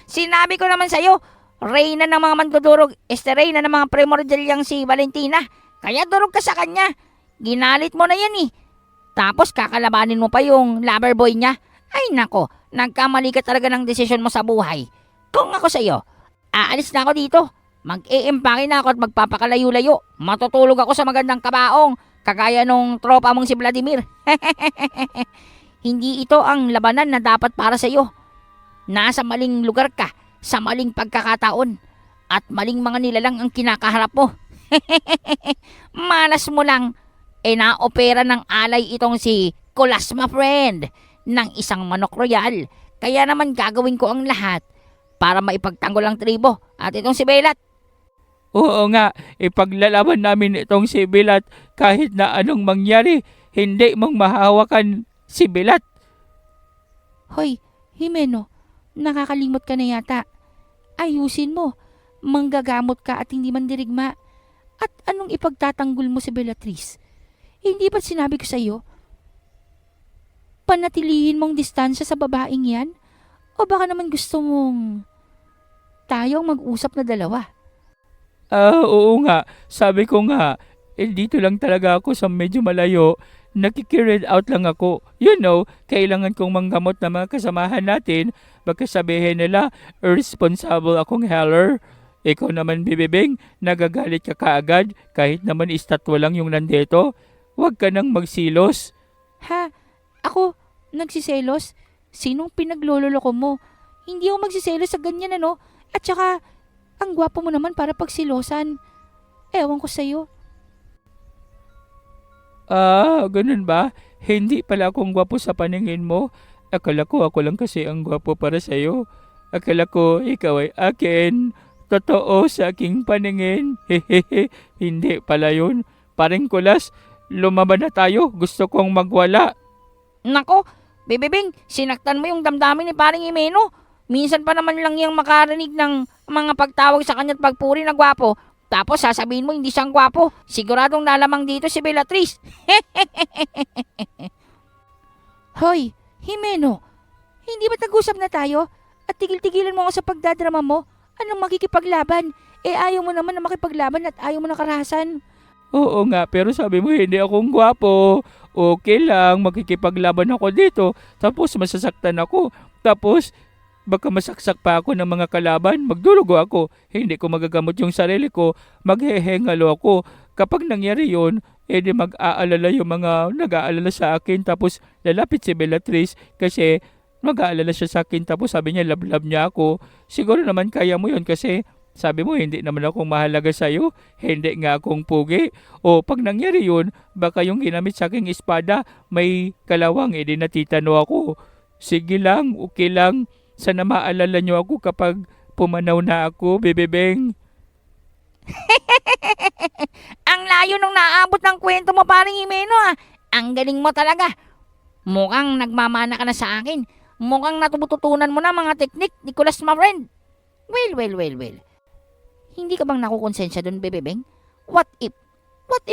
Sinabi ko naman sa'yo, Reyna ng mga mandudurog, Reyna ng mga primordial yang si Valentina. Kaya durog ka sa kanya. Ginalit mo na yan eh. Tapos kakalabanin mo pa yung lover boy niya. Ay nako, nagkamali ka talaga ng desisyon mo sa buhay. Kung ako sa'yo, aalis na ako dito. Mag-iimpake na ako at magpapakalayo-layo. Matutulog ako sa magandang kabaong, kagaya nung tropa mong si Vladimir. Hindi ito ang labanan na dapat para sa iyo. Nasa maling lugar ka, sa maling pagkakataon, at maling mga nilalang ang kinakaharap mo. Malas mo lang, naopera ng alay itong si Kulasma friend ng isang manok royal. Kaya naman gagawin ko ang lahat para maipagtanggol ang tribo at itong si Belat. Oo nga, ipaglalaban namin itong si Bilat kahit na anong mangyari, hindi mong mahawakan si Bilat. Hoy, Jimeno, nakakalimot ka na yata. Ayusin mo, manggagamot ka at hindi man dirigma. At anong ipagtatanggol mo si Bellatrix? Hindi ba't sinabi ko sa iyo? Panatilihin mong distansya sa babaeng yan? O baka naman gusto mong tayong mag-usap na dalawa? Oo nga, sabi ko nga, dito lang talaga ako sa medyo malayo. Nakikiread out lang ako. You know, kailangan kong manggamot na mga kasamahan natin. Baka sabihin nila, irresponsible akong healer. Ikaw naman, bibibing, nagagalit ka kaagad kahit naman istatwa lang yung nandito. Huwag ka nang magsilos. Ha? Ako? Nagsiselos? Sinong pinaglololoko mo? Hindi ako magsiselos sa ganyan ano? At saka, ang gwapo mo naman para pagsilosan. Ewan ko sa'yo. Ganun ba? Hindi pala akong gwapo sa paningin mo. Akala ko ako lang kasi ang gwapo para sa'yo. Akala ko ikaw ay akin. Totoo sa aking paningin. Hehehe, hindi pala yun. Paring Kulas, lumaban na tayo. Gusto kong magwala. Nako, Bebebing, sinaktan mo yung damdamin ni paring Imeno. Minsan pa naman lang yung makarinig ng mga pagtawag sa kanya't pagpuri na gwapo. Tapos sasabihin mo hindi siyang gwapo. Siguradong lalamang dito si Bellatrix. Hoy, Jimeno, hindi ba't nag-usap na tayo? At tigil-tigilan mo ako sa pagdadrama mo? Anong makikipaglaban? Ayaw mo naman na makipaglaban at ayaw mo na karahasan. Oo nga, pero sabi mo hindi akong gwapo. Okay lang, makikipaglaban ako dito. Tapos masasaktan ako. Tapos baka masaksak pa ako ng mga kalaban, magdurugo ako. Hindi ko magagamot yung sarili ko, maghehengalo ako. Kapag nangyari yun, di mag-aalala yung mga nag-aalala sa akin. Tapos lalapit si Bellatrix kasi mag-aalala siya sa akin. Tapos sabi niya, love niya ako. Siguro naman kaya mo yun kasi sabi mo, hindi naman akong mahalaga sa'yo. Hindi nga akong pugi. O pag nangyari yun, baka yung ginamit sa aking espada, may kalawang, di natitano ako. Sige lang, okay lang. Sana maalala niyo ako kapag pumanaw na ako, bebebeng. Ang layo nung naabot ng kwento mo paring Imeno ah. Ang galing mo talaga. Mukhang nagmamana ka na sa akin. Mukhang natututunan mo na mga teknik ni Kulas my friend. Well. Hindi ka bang nakukonsensya dun, bebebeng? What if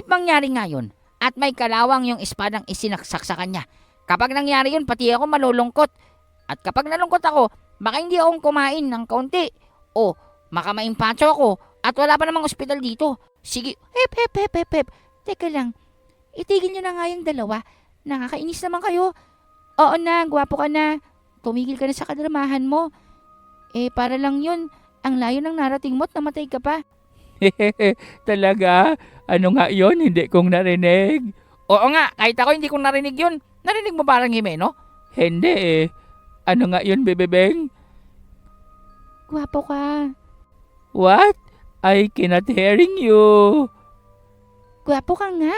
mangyari nga yun? At may kalawang yung espadang isinaksak sa kanya. Kapag nangyari yun, pati ako malulungkot. At kapag nalungkot ako, baka hindi akong kumain ng kaunti. O, baka maimpacho ako at wala pa namang ospital dito. Sige, Hep. Teka lang, itigil nyo na nga yung dalawa. Nakakainis naman kayo. Oo na, gwapo ka na. Tumigil ka na sa kadramahan mo. Para lang yun. Ang layo ng narating mo't namatay ka pa. Talaga? Ano nga yon? Hindi kong narinig. oo nga, kahit ako hindi ko narinig yun. Narinig mo parang Jimeno? Hindi. Ano nga yun, bebebeng? Gwapo ka. What? I cannot hearing you. Gwapo ka nga.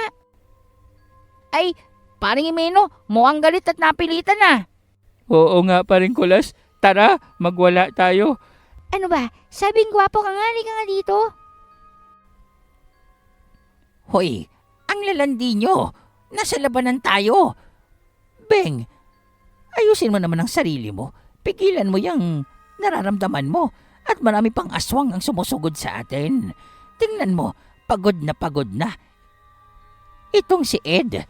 Ay, Paring Imeno, mukhang galit at napilitan na. Oo nga paring kulas. Tara, magwala tayo. Ano ba? Sabing gwapo ka nga, halika nga dito. Hoy, ang lalandi nyo. Nasa labanan tayo. Beng, ayusin mo naman ang sarili mo. Pigilan mo yung nararamdaman mo. At marami pang aswang ang sumusugod sa atin. Tingnan mo, pagod na itong si Ed.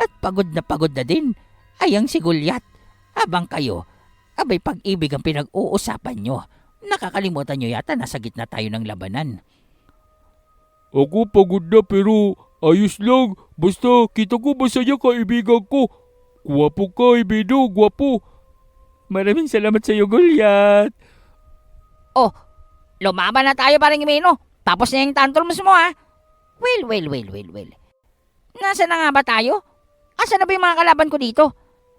At pagod na din ay ang si Goliath. Habang kayo, abay pag-ibig ang pinag-uusapan nyo. Nakakalimutan nyo yata nasa gitna tayo ng labanan. Ako pagod na pero ayos lang. Basta kita ko masaya kaibigan ko. Gwapo ka, Ibido, gwapo. Maraming salamat sa iyo, Goliath. Oh, lumaban na tayo parang Imeno. Tapos na yung tantrums mo ha. Well. Nasaan na nga ba tayo? Asan na ba yung mga kalaban ko dito?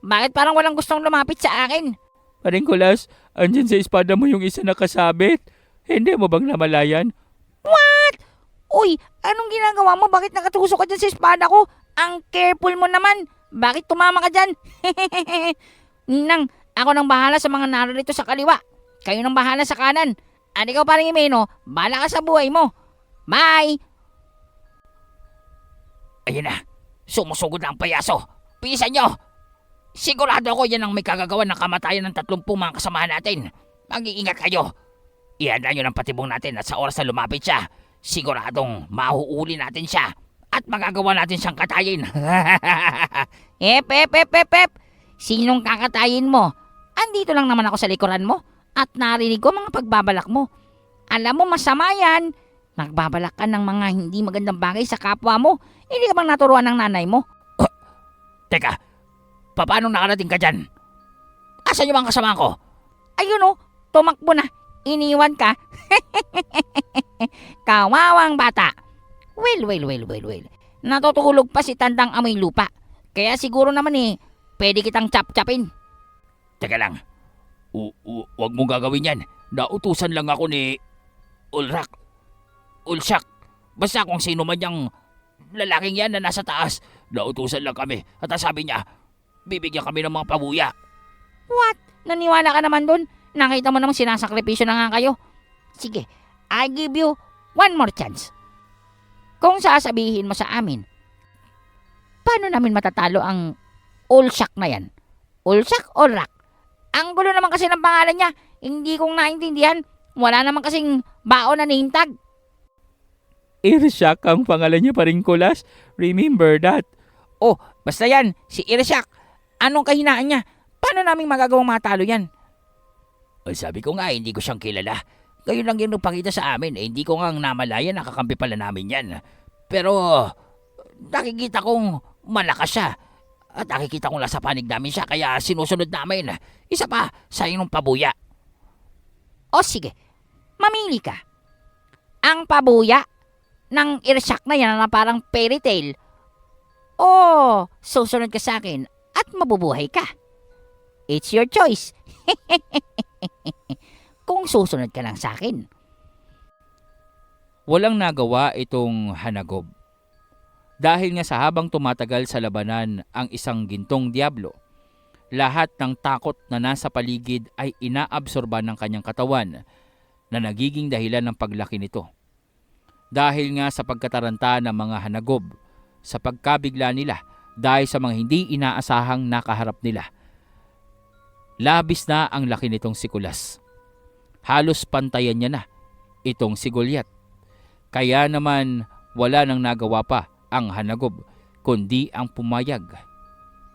Bakit parang walang gustong lumapit sa akin? Paring kulas, andyan sa espada mo yung isa nakasabit. Hindi mo bang namalayan? What? Uy, anong ginagawa mo? Bakit nakatusok ka dyan sa espada ko? Ang careful mo naman. Bakit tumama ka dyan? Nang, ako nang bahala sa mga narito sa kaliwa. Kayo nang bahala sa kanan. At ikaw parang Imeno, bahala ka sa buhay mo. Bye! Ayun na, sumusugod na ang payaso. Pisan nyo! Sigurado ako yan ang may kagagawa ng kamatayan ng 30 mga kasamahan natin. Mag-iingat kayo. Ihanda nyo ng patibong natin at sa oras na lumapit siya, siguradong mahuuli natin siya at magagawa natin siyang katayin. Ep. Sinong kakatayin mo? Andito lang naman ako sa likuran mo at narinig ko mga pagbabalak mo. Alam mo masama yan. Nagbabalak ka ng mga hindi magandang bagay sa kapwa mo. Hindi ka bang naturuan ng nanay mo? Teka, paano nakarating ka dyan? Asan yung mga kasama ko? Ayun o, tumakbo na. Iniwan ka. Kawawang bata. Well. Natutulog pa si Tandang amoy lupa. Kaya siguro naman pwede kitang chap-chapin. Teka lang. Huwag mong gagawin yan. Nautusan lang ako ni Ulshak. Basta kung sino man yung lalaking yan na nasa taas, nautusan lang kami. At sabi niya, bibigyan kami ng mga pabuya. What? Naniwala ka naman dun? Nakita mo namang sinasakripisyo na nga kayo. Sige, I give you one more chance. Kung sasabihin mo sa amin, paano namin matatalo ang Ulshak na yan? Ulshak o Rak? Ang gulo naman kasi ng pangalan niya. Hindi kong naintindihan. Wala naman kasing baon na name tag. Irshak ang pangalan niya paring kulas. Remember that. Oh, basta yan. Si Irshak. Anong kahinaan niya? Paano namin magagawang matalo yan? Sabi ko nga, hindi ko siyang kilala. Ngayon lang yung nagpakita sa amin. Hindi ko nga namalayan, nakakampi pala namin yan. Pero, nakikita kong malakas siya. At nakikita kong nasa panig namin siya, kaya sinusunod namin. Isa pa, sa inyong pabuya. O sige, mamili ka. Ang pabuya ng Irshak na yan na parang fairy tale. O susunod ka sa akin at mabubuhay ka. It's your choice. Kung susunod ka lang sa akin. Walang nagawa itong Hanagob. Dahil nga sa habang tumatagal sa labanan ang isang gintong diablo, lahat ng takot na nasa paligid ay inaabsorba ng kanyang katawan na nagiging dahilan ng paglaki nito. Dahil nga sa pagkataranta ng mga Hanagob, sa pagkabigla nila dahil sa mga hindi inaasahang nakaharap nila, labis na ang laki nitong si Kulas. Halos pantayan niya na itong si Goliath. Kaya naman wala nang nagawa pa ang Hanagob kundi ang pumayag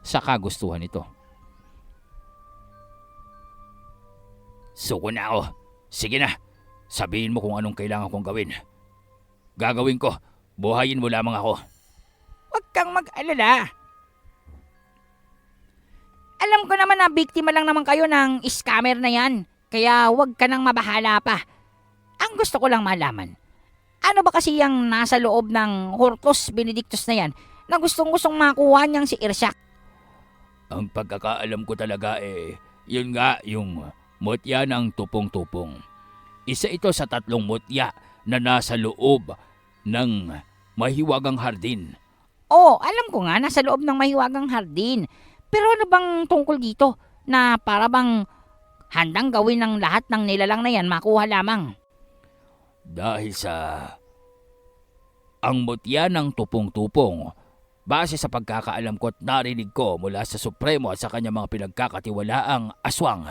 sa kagustuhan nito. Suko na ako. Sige na, sabihin mo kung anong kailangan kong gawin. Gagawin ko, buhayin mo lamang ako. Huwag kang mag-alala. Alam ko naman na biktima lang naman kayo ng scammer na yan. Kaya huwag ka nang mabahala pa. Ang gusto ko lang malaman, ano ba kasi yung nasa loob ng Hortus Benedictus na yan na gustong-gustong makuha niyang si Irshak? Ang pagkakaalam ko talaga yun nga yung mutya ng tupong-tupong. Isa ito sa 3 mutya na nasa loob ng mahiwagang hardin. Oo, alam ko nga, nasa loob ng mahiwagang hardin. Pero ano bang tungkol dito na para bang handang gawin ng lahat ng nilalang na yan makuha lamang? Dahil sa ang mutya ng tupong-tupong, base sa pagkakaalam ko at narinig ko mula sa Supremo at sa kanyang mga pinagkakatiwalaang aswang,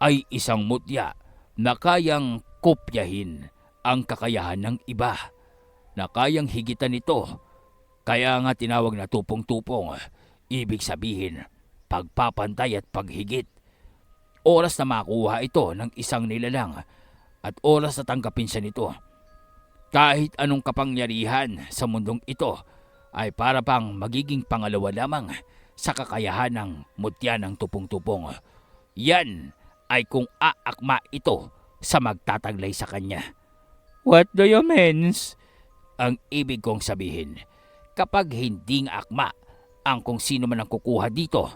ay isang mutya na kayang kopyahin ang kakayahan ng iba, na kayang higitan nito. Kaya nga tinawag na tupong-tupong, ibig sabihin pagpapantay at paghigit. Oras na makuha ito ng isang nilalang at oras na tanggapin siya nito. Kahit anong kapangyarihan sa mundong ito ay para pang magiging pangalawa lamang sa kakayahan ng mutya ng tupong-tupong. Yan ay kung aakma ito sa magtataglay sa kanya. What do you mean? Ang ibig kong sabihin, kapag hinding akma ang kung sino man ang kukuha dito,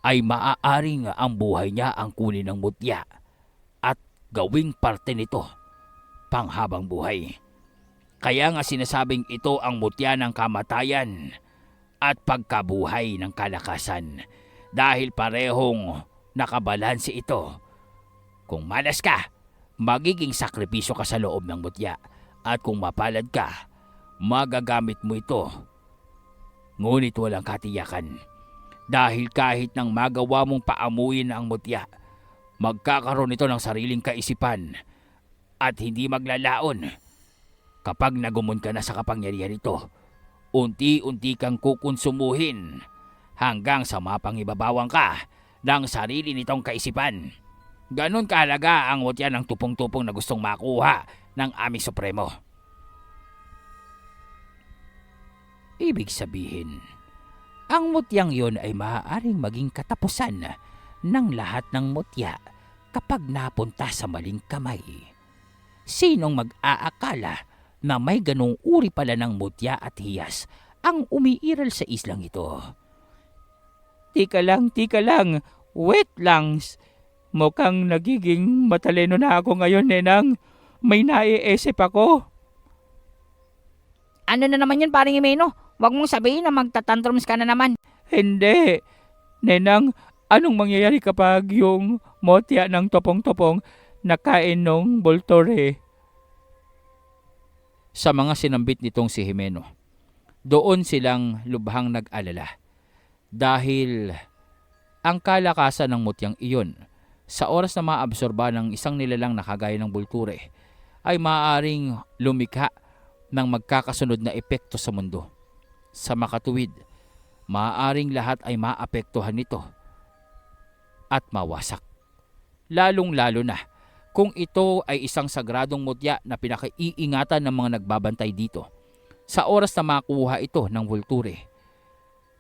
ay maaaring ang buhay niya ang kunin ng mutya at gawing parte nito panghabang buhay. Kaya nga sinasabing ito ang mutya ng kamatayan at pagkabuhay ng kalakasan, dahil parehong nakabalanse ito. Kung malas ka, magiging sakripisyo ka sa loob ng mutya, at kung mapalad ka, magagamit mo ito. Ngunit walang katiyakan, dahil kahit nang magawa mong paamuyin ang mutya, magkakaroon ito ng sariling kaisipan at hindi maglalaon. Kapag nagumon ka na sa kapangyarihan nito, unti-unti kang kukonsumuhin hanggang sa mapangibabawan ka ng sarili nitong kaisipan. Ganon kahalaga ang mutya ng tupong-tupong na gustong makuha ng aming Supremo. Ibig sabihin, ang mutyang yon ay maaaring maging katapusan ng lahat ng mutya kapag napunta sa maling kamay. Sinong mag-aakala na may ganong uri pala ng mutya at hiyas ang umiiral sa islang ito? Tika lang. Wait lang. Mukhang nagiging matalino na ako ngayon, Nenang. May naiisip ako. Ano na naman yun, paring Imeno? Huwag mong sabihin na magtatantrums ka na naman. Hindi. Nenang, anong mangyayari kapag yung motya ng topong-topong nakain ng Voltore? Sa mga sinambit nitong si Jimeno, doon silang lubhang nag-alala. Dahil ang kalakasan ng mutyang iyon, sa oras na maabsorba ng isang nilalang na kagaya ng Voltore, ay maaaring lumikha ng magkakasunod na epekto sa mundo. Sa makatuwid, maaaring lahat ay maapektuhan nito at mawasak. Lalong-lalo na kung ito ay isang sagradong mutya na pinakaiingatan ng mga nagbabantay dito. Sa oras na makuha ito ng Voltore,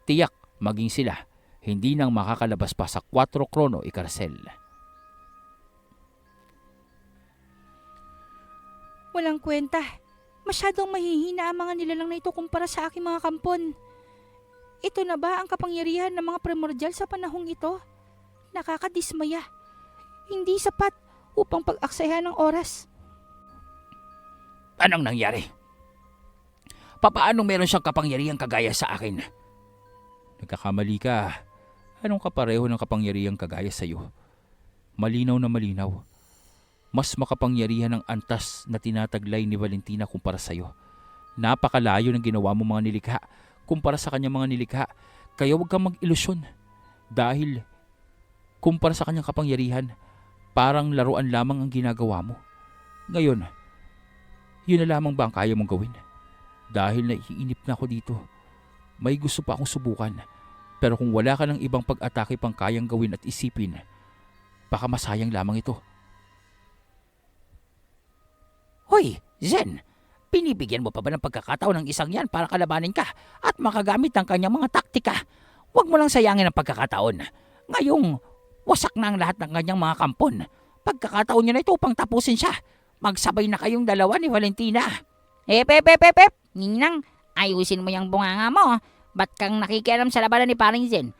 tiyak maging sila hindi nang makakalabas pa sa 4 Krono Ikarsel. Walang kwenta. Masyadong mahihina ang mga nilalang na ito kumpara sa aking mga kampon. Ito na ba ang kapangyarihan ng mga primordial sa panahong ito? Nakakadismaya. Hindi sapat upang pag-aksayahan ng oras. Anong nangyari? Papaanong meron siyang kapangyarihang kagaya sa akin? Nagkakamali ka. Anong kapareho ng kapangyarihang kagaya sa iyo? Malinaw na malinaw. Mas makapangyarihan ang antas na tinataglay ni Valentina kumpara sa iyo. Napakalayo ng ginawa mo mga nilikha kumpara sa kanyang mga nilikha. Kaya huwag kang mag-ilusyon. Dahil kumpara sa kanyang kapangyarihan, parang laruan lamang ang ginagawa mo. Ngayon, yun na lamang ba ang kaya mong gawin? Dahil naiinip na ako dito. May gusto pa akong subukan. Pero kung wala ka ng ibang pag-atake pang kayang gawin at isipin, baka masayang lamang ito. Hoy, Zen! Pinibigyan mo pa ba ng pagkakataon ng isang yan para kalabanin ka at makagamit ng kanyang mga taktika? Huwag mo lang sayangin ang pagkakataon. Ngayong wasak na ang lahat ng kanyang mga kampon. Pagkakataon niya na ito upang tapusin siya. Magsabay na kayong dalawa ni Valentina. Ep. Ninang, ayusin mo yung bunganga mo. Ba't kang nakikialam sa labanan ni paring Zen?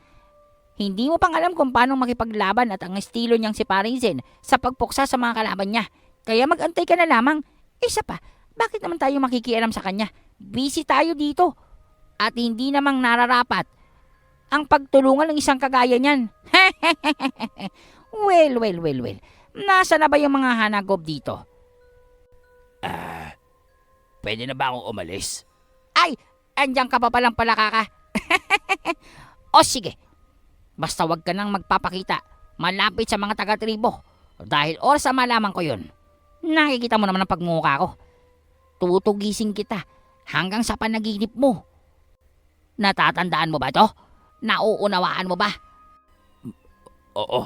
Hindi mo pang alam kung paano makipaglaban at ang estilo niyang si paring Zen sa pagpuksa sa mga kalaban niya. Kaya magantay ka na lamang. Isa pa, bakit naman tayo makikialam sa kanya? Busy tayo dito. At hindi namang nararapat ang pagtulungan ng isang kagaya niyan. Well. Nasa na ba yung mga hanagob dito? Pwede na ba akong umalis? Ay, andyan ka pa palang pala kaka. O sige, basta wag ka nang magpapakita malapit sa mga taga-tribo. Dahil oras na malaman ko yun, nakikita mo naman ang pagmumukha ko. Tutugising kita hanggang sa panaginip mo. Natatandaan mo ba ito? Nauunawaan mo ba? Oo.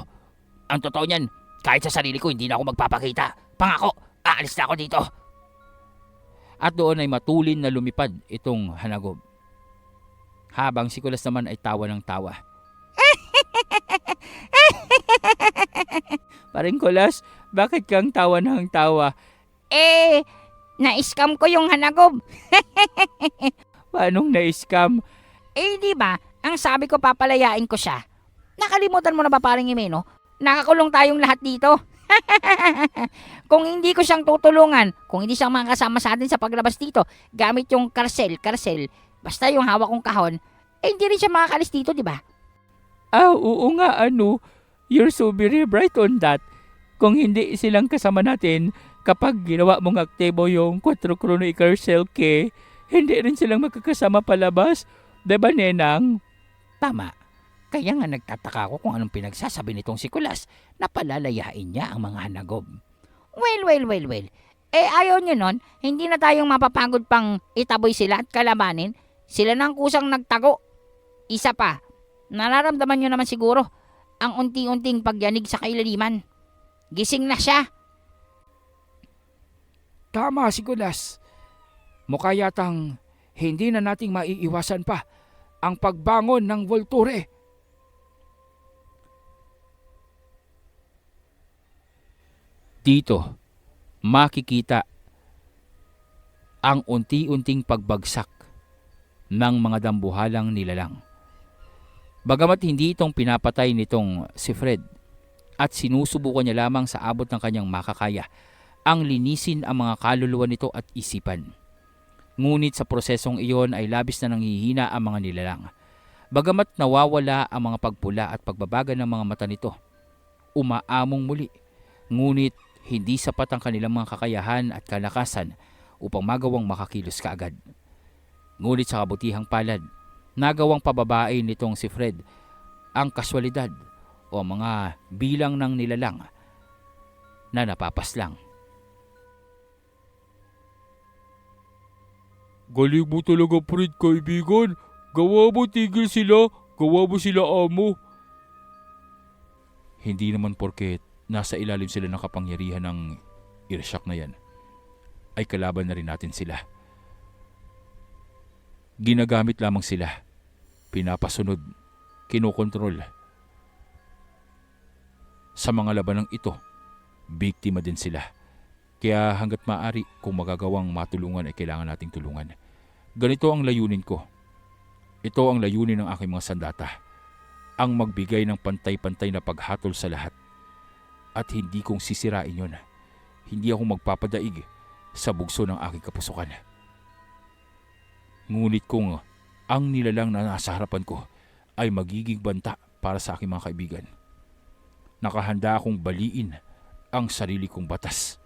Ang totoo niyan, kahit sa sarili ko hindi na ako magpapakita. Pangako, aalis na ako dito. At doon ay matulin na lumipad itong hanagob. Habang si Kulas naman ay tawa ng tawa. Paring Kulas, bakit kang tawa ng tawa? Na-scam ko yung hanagob. Paanong na-scam? Di ba, ang sabi ko papalayain ko siya. Nakalimutan mo na ba paring Imeno? Nakakulong tayong lahat dito. Kung hindi ko siyang tutulungan, kung hindi siyang makakasama sa atin sa paglabas dito, gamit yung karsel, basta yung hawak kong kahon, hindi rin siya makakalis dito, di ba? Oo nga, you're so very bright on that. Kung hindi silang kasama natin, kapag ginawa mong aktibo yung 4 krono ikarselke, hindi rin silang makakasama palabas. Diba, Nenang? Tama. Kaya nga nagtataka ako kung anong pinagsasabi nitong si Kulas na palalayain niya ang mga hanagob. Well. Ayaw nyo nun, hindi na tayong mapapagod pang itaboy sila at kalabanin. Sila nang kusang nagtago. Isa pa, nararamdaman nyo naman siguro ang unti-unting pagyanig sa kailaliman. Gising na siya. Tama si Kulas. Mukha yatang hindi na nating maiiwasan pa ang pagbangon ng Volture. Dito, makikita ang unti-unting pagbagsak ng mga dambuhalang nilalang. Bagamat hindi itong pinapatay nitong si Fred at sinusubukan niya lamang sa abot ng kanyang makakaya ang linisin ang mga kaluluwa nito at isipan. Ngunit sa prosesong iyon ay labis na nanghihina ang mga nilalang. Bagamat nawawala ang mga pagpula at pagbabaga ng mga mata nito, umaamong muli. Ngunit hindi sapat ang kanilang mga kakayahan at kalakasan upang magawang makakilos kaagad. Ngunit sa kabutihang palad, nagawang pababain nitong si Fred ang kaswalidad o mga bilang ng nilalang na napapaslang. Galing mo talaga, Fred, kaibigan. Gawa mo tigil sila. Gawa mo sila amo. Hindi naman porket nasa ilalim sila ng kapangyarihan ng Irshak na yan, ay kalaban na rin natin sila. Ginagamit lamang sila. Pinapasunod. Kinokontrol. Sa mga labanang ito, biktima din sila. Kaya hanggat maaari, kung magagawang matulungan ay kailangan nating tulungan. Ganito ang layunin ko. Ito ang layunin ng aking mga sandata. Ang magbigay ng pantay-pantay na paghatol sa lahat. At hindi kong sisirain yon. Hindi ako magpapadaig sa bugso ng aking kapusukan. Ngunit kung ang nilalang na nasa harapan ko ay magiging banta para sa aking mga kaibigan, nakahanda akong baliin ang sarili kong batas.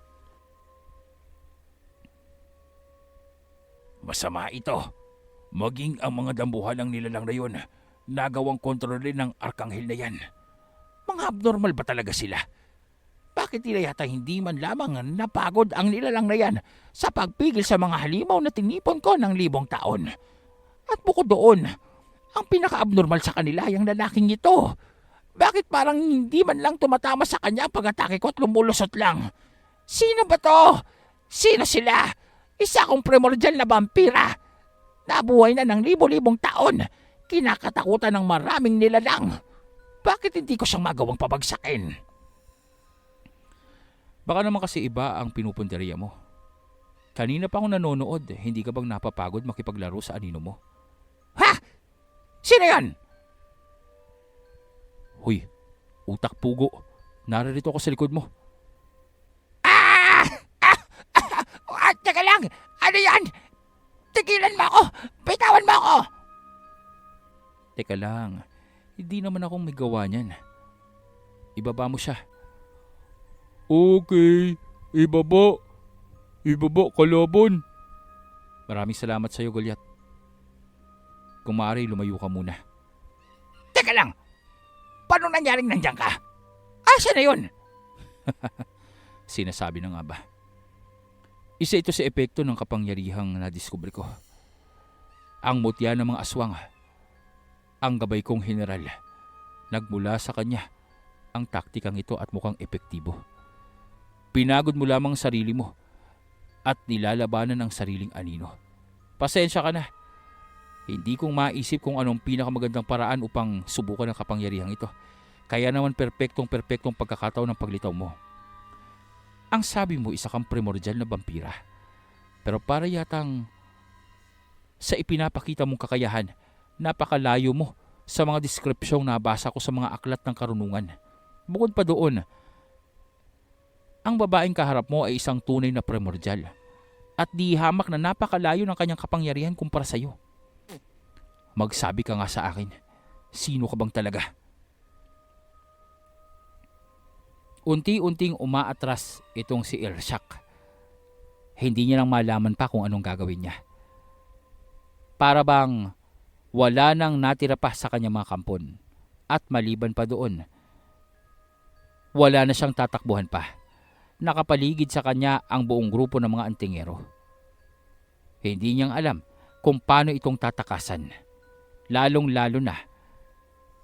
Masama ito. Maging ang mga dambuhan ng nilalang na yun, nagawang kontrolin ng arkanghel na yan. Mga abnormal ba talaga sila? Bakit nila yata hindi man lamang napagod ang nilalang na yan sa pagpigil sa mga halimaw na tinipon ko ng 1,000 taon? At bukod doon, ang pinaka-abnormal sa kanila ay ang lalaking ito. Bakit parang hindi man lang tumatama sa kanya ang pag-atake ko at lumulusot lang? Sino ba to? Sino sila? Isa akong primordial na vampira. Nabuhay na ng 1,000 taon. Kinakatakutan ng maraming nilalang. Bakit hindi ko siyang magawang pabagsakin? Baka naman kasi iba ang pinupunteriya mo. Kanina pa akong nanonood, hindi ka bang napapagod makipaglaro sa anino mo? Ha? Sino yan? Huy, utak pugo. Naririto ako sa likod mo. Teka lang! Ano yan? Tigilan mo ako! Bitawan mo ako! Teka lang, hindi naman akong may gawa niyan. Ibaba mo siya. Okay, ibaba. Ibaba, kalaban. Maraming salamat sa iyo, Goliath. Kung maaari, lumayo ka muna. Teka lang, paano nangyaring nandiyan ka? Asa na yun? Sinasabi na nga ba? Isa ito sa epekto ng kapangyarihang nadiskubre ko. Ang mutya ng mga aswang. Ang gabay kong general. Nagmula sa kanya ang taktikang ito at mukhang epektibo. Pinagod mo lamang ang sarili mo at nilalabanan ang sariling anino. Pasensya ka na. Hindi kong maisip kung anong pinakamagandang paraan upang subukan ang kapangyarihang ito. Kaya naman perpektong pagkakataon ng paglitaw mo. Ang sabi mo isa kang primordial na vampira. Pero para yatang sa ipinapakita mong kakayahan, napakalayo mo sa mga deskripsyong nabasa ko sa mga aklat ng karunungan. Bukod pa doon, ang babaeng kaharap mo ay isang tunay na primordial at di hamak na napakalayo ng kanyang kapangyarihan kumpara sa iyo. Magsabi ka nga sa akin, sino ka bang talaga? Unti-unting umaatras itong si Irshak. Hindi niya lang malaman pa kung anong gagawin niya. Para bang wala nang natira pa sa kanyang mga kampon. At maliban pa doon, wala na siyang tatakbuhan pa. Nakapaligid sa kanya ang buong grupo ng mga antingero. Hindi niyang alam kung paano itong tatakasan. Lalong-lalo na,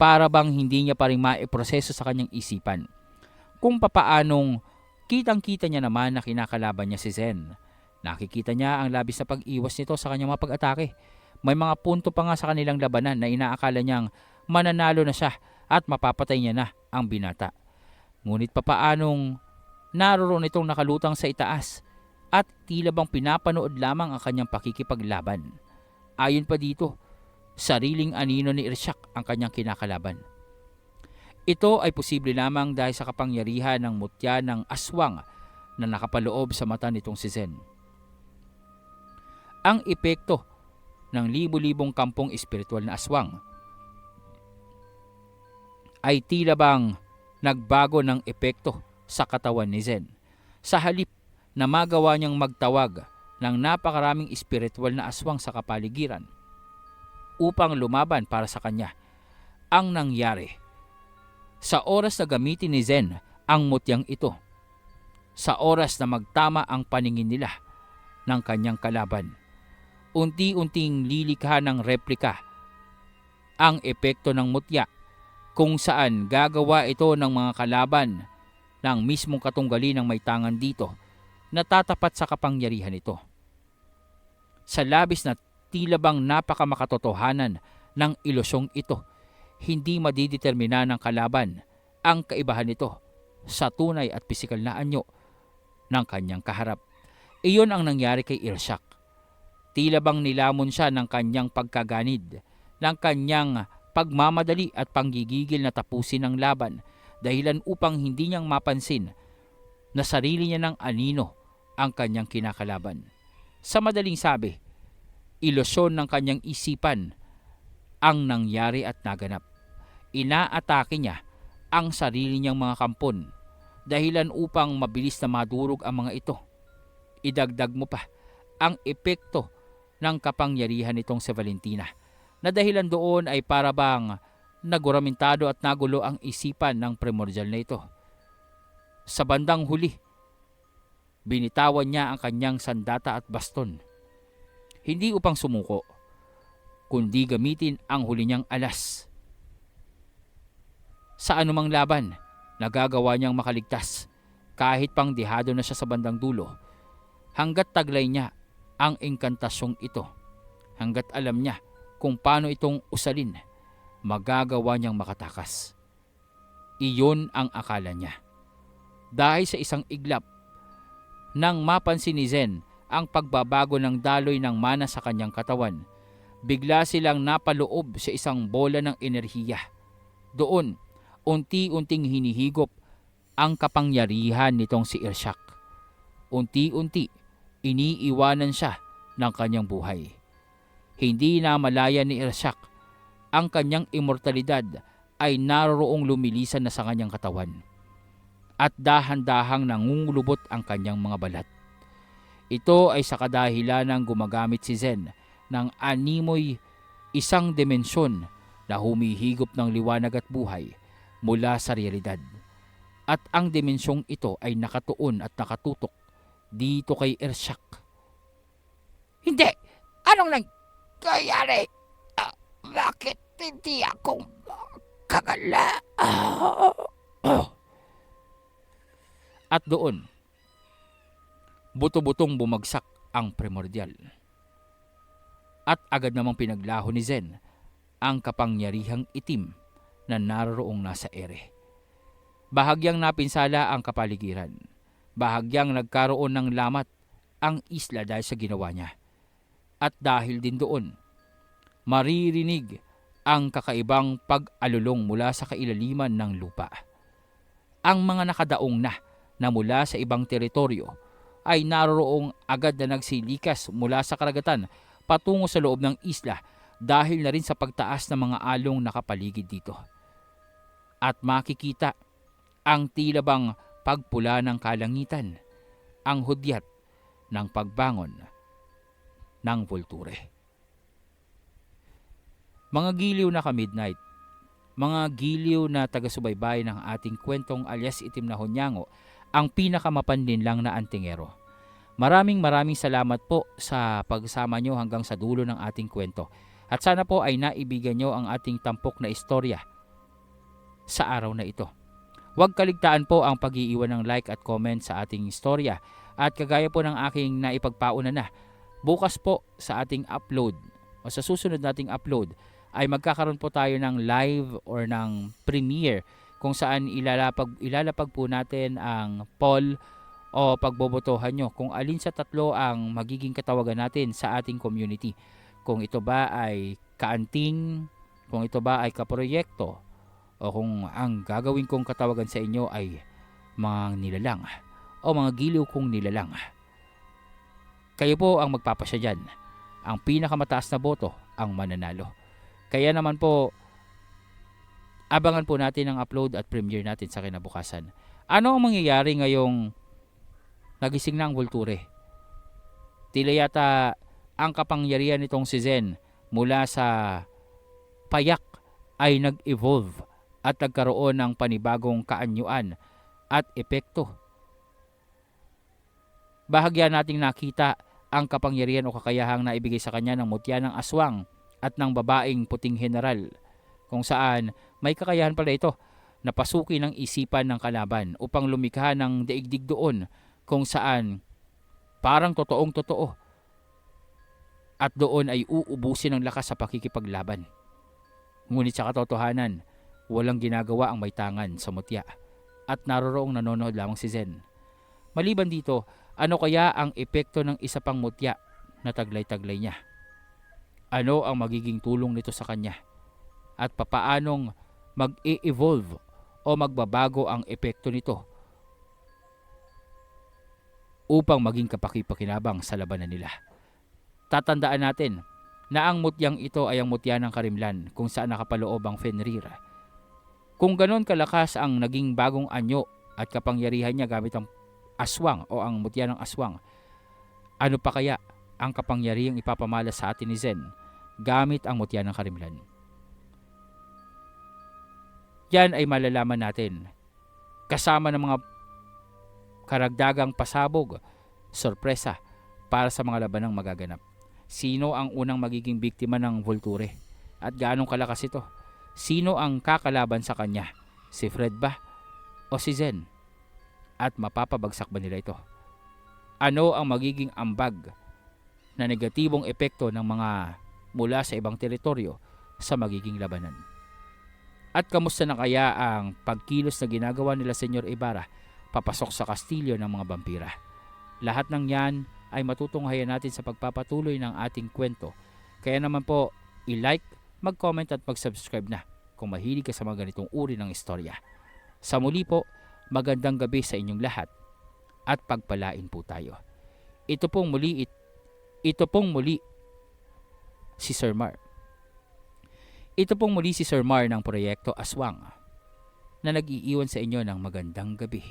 para bang hindi niya pa rin maiproseso sa kanyang isipan kung papaanong kitang-kita niya naman na kinakalaban niya si Zen. Nakikita niya ang labis na pag-iwas nito sa kanyang mga pag-atake. May mga punto pa nga sa kanilang labanan na inaakala niyang mananalo na siya at mapapatay niya na ang binata. Ngunit papaanong naroon itong nakalutang sa itaas at tila bang pinapanood lamang ang kanyang pakikipaglaban. Ayon pa dito, sariling anino ni Irshak ang kanyang kinakalaban. Ito ay posible lamang dahil sa kapangyarihan ng mutya ng aswang na nakapaloob sa mata nitong si Zen. Ang epekto ng libu-libong kampong espiritual na aswang ay tila bang nagbago ng epekto sa katawan ni Zen. Sa halip na magawa niyang magtawag ng napakaraming espiritual na aswang sa kapaligiran upang lumaban para sa kanya, ang nangyari sa oras na gamitin ni Zen ang mutyang ito, sa oras na magtama ang paningin nila ng kanyang kalaban, unti-unting lilikha ng replika ang epekto ng mutya kung saan gagawa ito ng mga kalaban ng mismong katunggali ng may tangan dito na tatapat sa kapangyarihan nito. Sa labis na tila bang napakamakatotohanan ng ilusyong ito, hindi madidetermina ng kalaban ang kaibahan nito sa tunay at pisikal na anyo ng kanyang kaharap. Iyon ang nangyari kay Irshak. Tila bang nilamon siya ng kanyang pagkaganid, ng kanyang pagmamadali at panggigigil na tapusin ang laban, dahilan upang hindi niyang mapansin na sarili niya ng anino ang kanyang kinakalaban. Sa madaling sabi, ilusyon ng kanyang isipan ang nangyari at naganap. Inaatake niya ang sarili niyang mga kampon, dahilan upang mabilis na madurog ang mga ito. Idagdag mo pa ang epekto ng kapangyarihan nitong si Valentina, na dahilan doon ay para bang naguramentado at nagulo ang isipan ng primordial na ito. Sa bandang huli, binitawan niya ang kanyang sandata at baston. Hindi upang sumuko, kundi gamitin ang huli niyang alas. Sa anumang laban, nagagawa niyang makaligtas kahit pang dehado na siya sa bandang dulo, hanggat taglay niya ang engkantasyong ito, hanggat alam niya kung paano itong usalin, magagawa niyang makatakas. Iyon ang akala niya. Dahil sa isang iglap, nang mapansin ni Zen ang pagbabago ng daloy ng mana sa kanyang katawan, bigla silang napaloob sa isang bola ng enerhiya. Doon, unti-unting hinihigop ang kapangyarihan nitong si Irshak. Unti-unti, iniiwanan siya ng kanyang buhay. Hindi na malaya ni Irshak ang kanyang immortalidad ay naroroong lumilisan na sa kanyang katawan at dahan-dahang nangungulubot ang kanyang mga balat. Ito ay sa kadahilan ng gumagamit si Zen ng animoy, isang dimensyon na humihigop ng liwanag at buhay mula sa realidad. At ang dimensyong ito ay nakatuon at nakatutok dito kay Ershak. Hindi! Anong nangyayari? Bakit hindi ako kagala? At doon, buto-butong bumagsak ang primordial. At agad namang pinaglaho ni Zen ang kapangyarihang itim na naroroong nasa ere. Bahagyang napinsala ang kapaligiran. Bahagyang nagkaroon ng lamat ang isla dahil sa ginawa niya. At dahil din doon, maririnig ang kakaibang pag-alulong mula sa kailaliman ng lupa. Ang mga nakadaong na mula sa ibang teritoryo ay naroroong agad na nagsilikas mula sa karagatan patungo sa loob ng isla dahil na rin sa pagtaas ng mga along nakapaligid dito. At makikita ang tila bang pagpula ng kalangitan, ang hudyat ng pagbangon ng Volture. Mga giliw na ka-midnight, mga giliw na taga-subaybay ng ating kwentong alias Itim na Hunyango, ang pinakamapandin lang na antingero. Maraming salamat po sa pagsama nyo hanggang sa dulo ng ating kwento. At sana po ay naibigan nyo ang ating tampok na istorya sa araw na ito. Huwag kaligtaan po ang pag-iiwan ng like at comment sa ating istorya. At kagaya po ng aking naipagpauna na, bukas po sa ating upload o sa susunod nating upload ay magkakaroon po tayo ng live or ng premiere kung saan ilalapag po natin ang poll o pagbobotohan nyo kung alin sa tatlo ang magiging katawagan natin sa ating community. Kung ito ba ay kaanting, kung ito ba ay kaproyekto, o kung ang gagawin kong katawagan sa inyo ay mga nilalang o mga giliw kong nilalang. Kayo po ang magpapasya dyan. Ang pinakamataas na boto ang mananalo. Kaya naman po, abangan po natin ang upload at premiere natin sa kinabukasan. Ano ang mangyayari ngayong nagising na ang Volture? Tila yata ang kapangyarihan nitong si Zen mula sa payak ay nag-evolve at nagkaroon ng panibagong kaanyuan at epekto. Bahagya nating nakita ang kapangyarihan o kakayahang naibigay sa kanya ng mutya ng aswang at ng babaeng puting general, kung saan may kakayahan pala ito na pasukin ng isipan ng kalaban upang lumikha ng daigdig doon kung saan parang totoong totoo at doon ay uubusin ng lakas sa pakikipaglaban. Ngunit sa katotohanan, walang ginagawa ang may tangan sa mutya at naroroong nanonood lamang si Zen. Maliban dito, ano kaya ang epekto ng isa pang mutya na taglay-taglay niya? Ano ang magiging tulong nito sa kanya? At papaanong mag-e-evolve o magbabago ang epekto nito upang maging kapaki-pakinabang sa labanan nila? Tatandaan natin na ang mutyang ito ay ang mutya ng Karimlan kung saan nakapaloob ang Fenrir. Kung ganon kalakas ang naging bagong anyo at kapangyarihan niya gamit ang aswang o ang mutya ng aswang, ano pa kaya ang kapangyarihang ipapamala sa atin ni Zen gamit ang mutya ng Karimlan? Yan ay malalaman natin kasama ng mga karagdagang pasabog, sorpresa para sa mga labanang magaganap. Sino ang unang magiging biktima ng Volture? At gaanong kalakas ito? Sino ang kakalaban sa kanya? Si Fred ba? O si Zen? At mapapabagsak ba nila ito? Ano ang magiging ambag na negatibong epekto ng mga mula sa ibang teritoryo sa magiging labanan? At kamusta na kaya ang pagkilos na ginagawa nila Senyor Ibarra papasok sa kastilyo ng mga vampira? Lahat ng yan ay matutunghayan natin sa pagpapatuloy ng ating kwento. Kaya naman po, i-like, mag-comment at mag-subscribe na kung mahilig ka sa mga ganitong uri ng istorya. Sa muli po, magandang gabi sa inyong lahat at pagpalain po tayo. Ito pong muli si Sir Mar. Ito pong muli si Sir Mar ng Proyekto Aswang na nag-iiwan sa inyo ng magandang gabi.